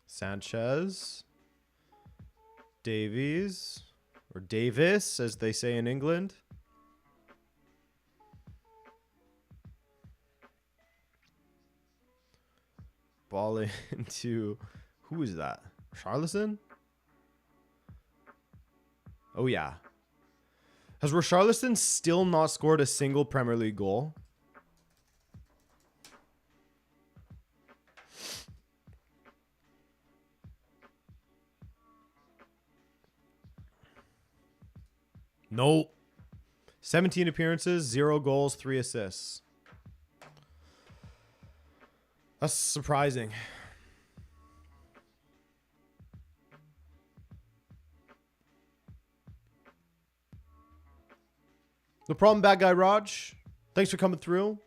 Sanchez. Davies. Or Davis, as they say in England. Ball into... Who is that? Richarlison? Oh, yeah. Has Richarlison still not scored a single Premier League goal? Nope. 17 appearances, 0 goals, 3 assists. That's surprising. No problem, bad guy Raj. Thanks for coming through.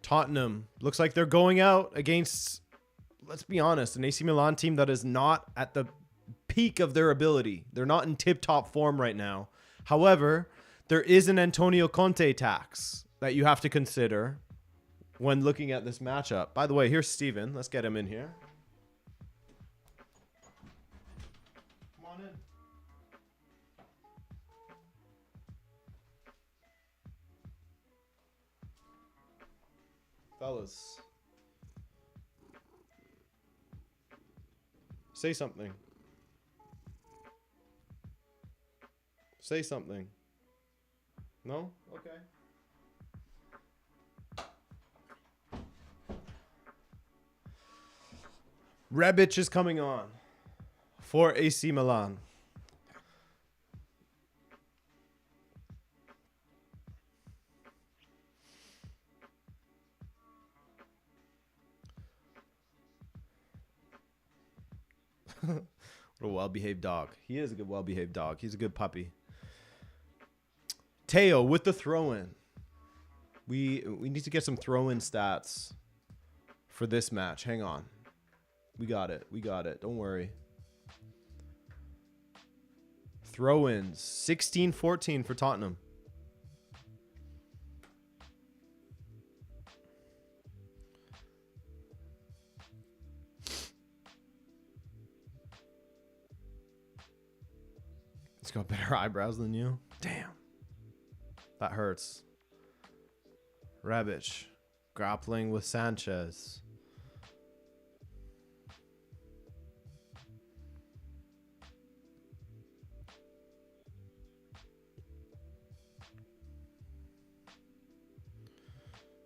Tottenham. Looks like they're going out against, let's be honest, an AC Milan team that is not at the peak of their ability. They're not in tip-top form right now. However, there is an Antonio Conte tax that you have to consider when looking at this matchup. By the way, here's Steven. Let's get him in here. Come on in. Fellas. Say something. Say something. No? Okay. Rebic is coming on for AC Milan. What a well-behaved dog. He is a good well-behaved dog. He's a good puppy. Teo with the throw-in. We need to get some throw-in stats for this match. Hang on. We got it. We got it. Don't worry. Throw-ins. 16-14 for Tottenham. He's got better eyebrows than you. Damn. That hurts. Rebic grappling with Sanchez.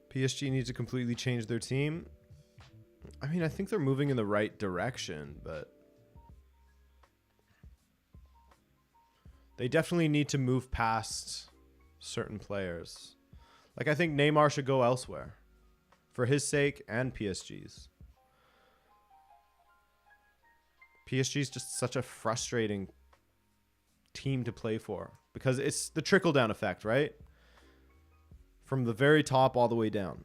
PSG needs to completely change their team. I mean, I think they're moving in the right direction, but they definitely need to move past certain players. Like, I think Neymar should go elsewhere for his sake and PSG's. PSG is just such a frustrating team to play for because it's the trickle-down effect, right? From the very top all the way down.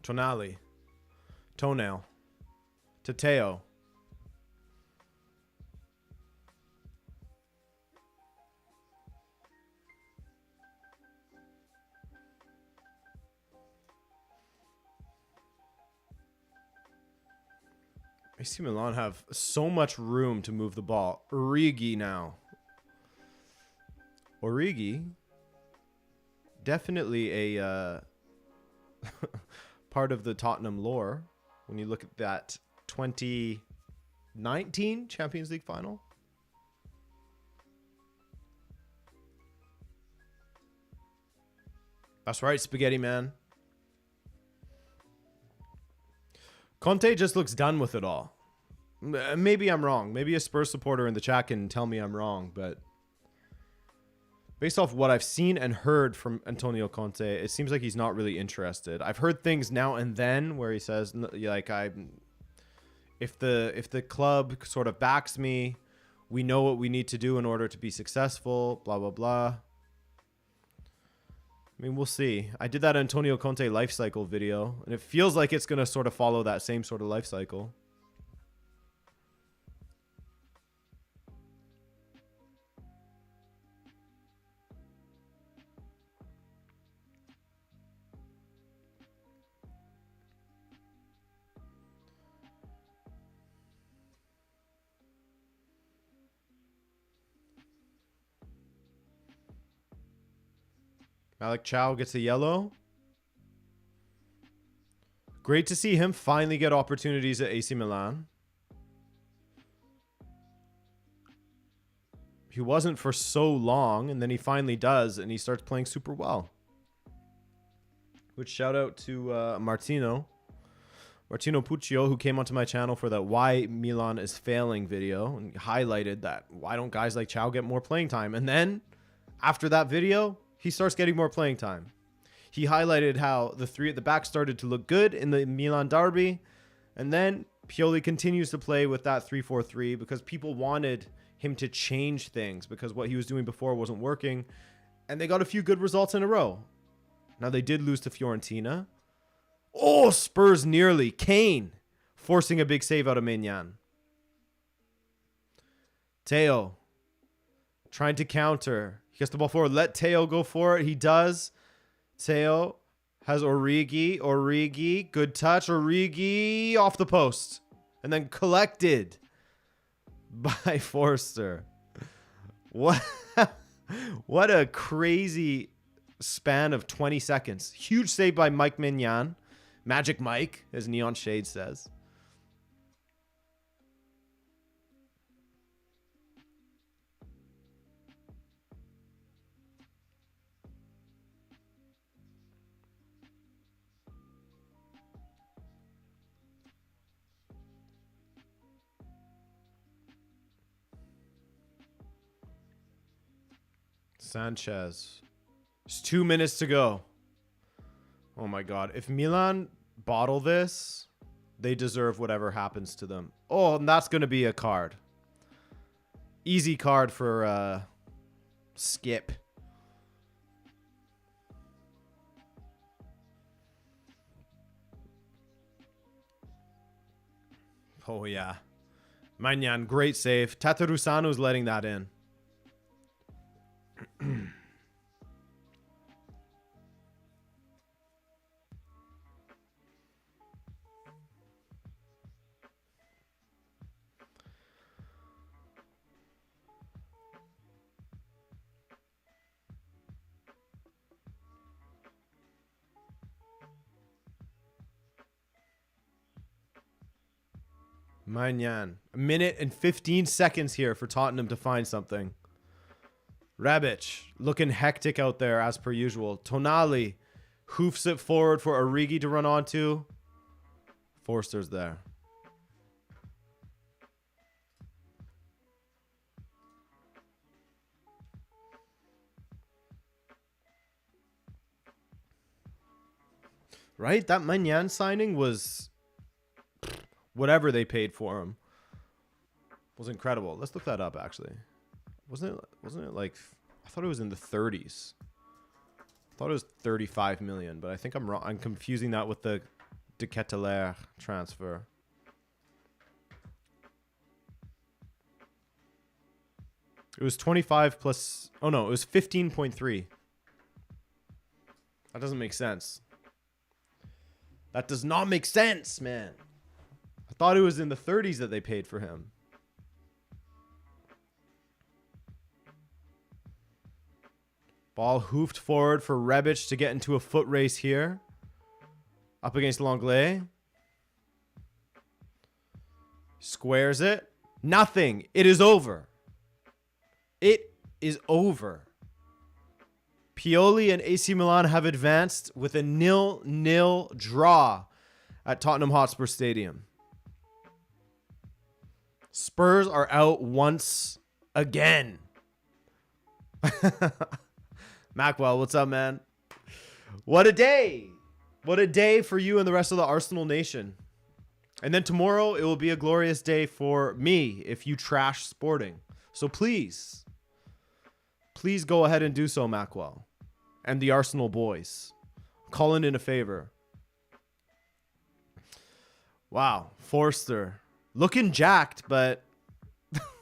Tonali. Toenail. Tateo. AC Milan have so much room to move the ball. Origi now. Origi. Definitely a part of the Tottenham lore when you look at that 2019 Champions League final. That's right, Spaghetti Man. Conte just looks done with it all. Maybe I'm wrong. Maybe a Spurs supporter in the chat can tell me I'm wrong, but Based off what I've seen and heard from Antonio Conte, it seems like he's not really interested. I've heard things now and then where he says, like, if the club sort of backs me, we know what we need to do in order to be successful, blah, blah, blah. I mean, we'll see. I did that Antonio Conte life cycle video, and it feels like it's going to sort of follow that same sort of life cycle. Malik Chow gets a yellow. Great to see him finally get opportunities at AC Milan. He wasn't for so long, and then he finally does, and he starts playing super well. Which shout out to Martino Puccio, who came onto my channel for that Why Milan is Failing video and highlighted that why don't guys like Chow get more playing time? And then after that video, he starts getting more playing time. He highlighted how the three at the back started to look good in the Milan derby. And then Pioli continues to play with that 3-4-3 because people wanted him to change things because what he was doing before wasn't working. And they got a few good results in a row. Now they did lose to Fiorentina. Oh, Spurs nearly. Kane forcing a big save out of Maignan. Teo trying to counter. He gets the ball forward. Let Teo go for it. He does. Teo has Origi. Origi. Good touch. Origi off the post. And then collected by Forster. What a crazy span of 20 seconds. Huge save by Mike Maignan. Magic Mike, as Neon Shade says. Sanchez. There's 2 minutes to go. Oh my God. If Milan bottle this, they deserve whatever happens to them. Oh, and that's going to be a card. Easy card for Skip. Oh, yeah. Maignan, great save. Tatarusano's letting that in. Maignan. A minute and 15 seconds here for Tottenham to find something. Rebic looking hectic out there as per usual. Tonali hoofs it forward for Origi to run onto. Forster's there. Right? That Maignan signing was whatever they paid for him was incredible. Let's look that up actually. Wasn't it like, I thought it was in the 30s. I thought it was 35 million, but I think I'm wrong. I'm confusing that with the De Ketelaere transfer. It was 25 plus, oh no, it was 15.3. That doesn't make sense. That does not make sense, man. I thought it was in the 30s that they paid for him. Ball hoofed forward for Rebic to get into a foot race here. Up against Langlais. Squares it. Nothing. It is over. It is over. Pioli and AC Milan have advanced with a 0-0 draw at Tottenham Hotspur Stadium. Spurs are out once again. Macwell, what's up, man? What a day. What a day for you and the rest of the Arsenal nation. And then tomorrow, it will be a glorious day for me if you trash Sporting. So please go ahead and do so, Macwell. And the Arsenal boys. Calling in a favor. Wow. Forster. Looking jacked, but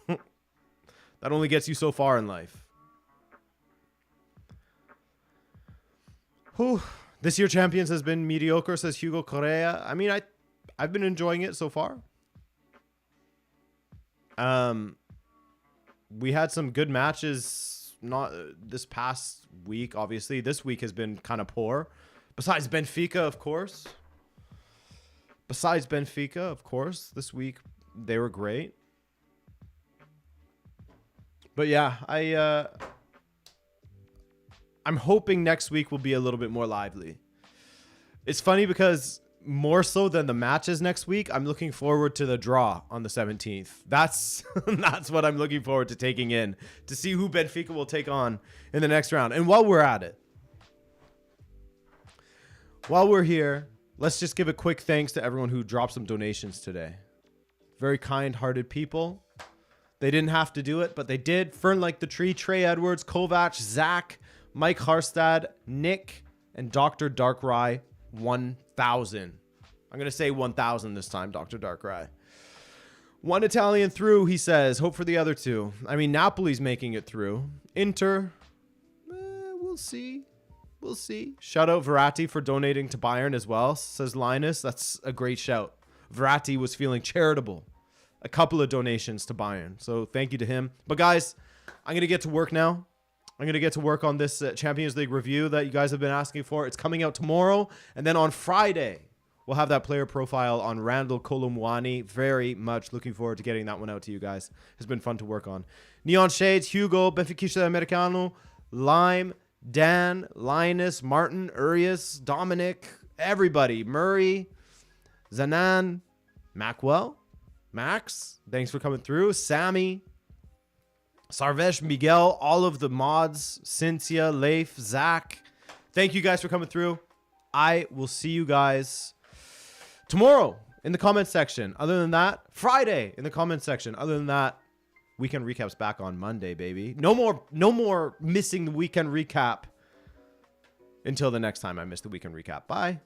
that only gets you so far in life. Whew. This year Champions has been mediocre, says Hugo Correa. I mean, I've been enjoying it so far. We had some good matches, not this past week, obviously. This week has been kind of poor. Besides Benfica, of course. This week they were great. But yeah, I'm hoping next week will be a little bit more lively. It's funny because more so than the matches next week, I'm looking forward to the draw on the 17th. That's what I'm looking forward to taking in, to see who Benfica will take on in the next round. And while we're at it, while we're here, let's just give a quick thanks to everyone who dropped some donations today. Very kind-hearted people. They didn't have to do it, but they did. Fern Like the Tree, Trey Edwards, Kovac, Zach, Mike Harstad, Nick, and Dr. Darkrai 1000. I'm going to say 1000 this time, Dr. Darkrai. One Italian through, he says. Hope for the other two. I mean, Napoli's making it through. Inter, we'll see. We'll see. Shout out Verratti for donating to Bayern as well, says Linus. That's a great shout. Verratti was feeling charitable. A couple of donations to Bayern. So thank you to him. But guys, I'm going to get to work now. I'm going to get to work on this Champions League review that you guys have been asking for. It's coming out tomorrow. And then on Friday, we'll have that player profile on Randall Colomwani. Very much looking forward to getting that one out to you guys. It's been fun to work on. Neon Shades, Hugo, Benfica Americano, Lime, Dan, Linus, Martin, Urias, Dominic, everybody. Murray, Zanan, Macwell, Max, thanks for coming through. Sammy, Sarvesh, Miguel, all of the mods, Cynthia, Leif, Zach. Thank you guys for coming through. I will see you guys tomorrow in the comment section. Other than that, Friday in the comment section. Other than that, weekend recaps back on Monday, baby. No more missing the weekend recap until the next time I miss the weekend recap. Bye.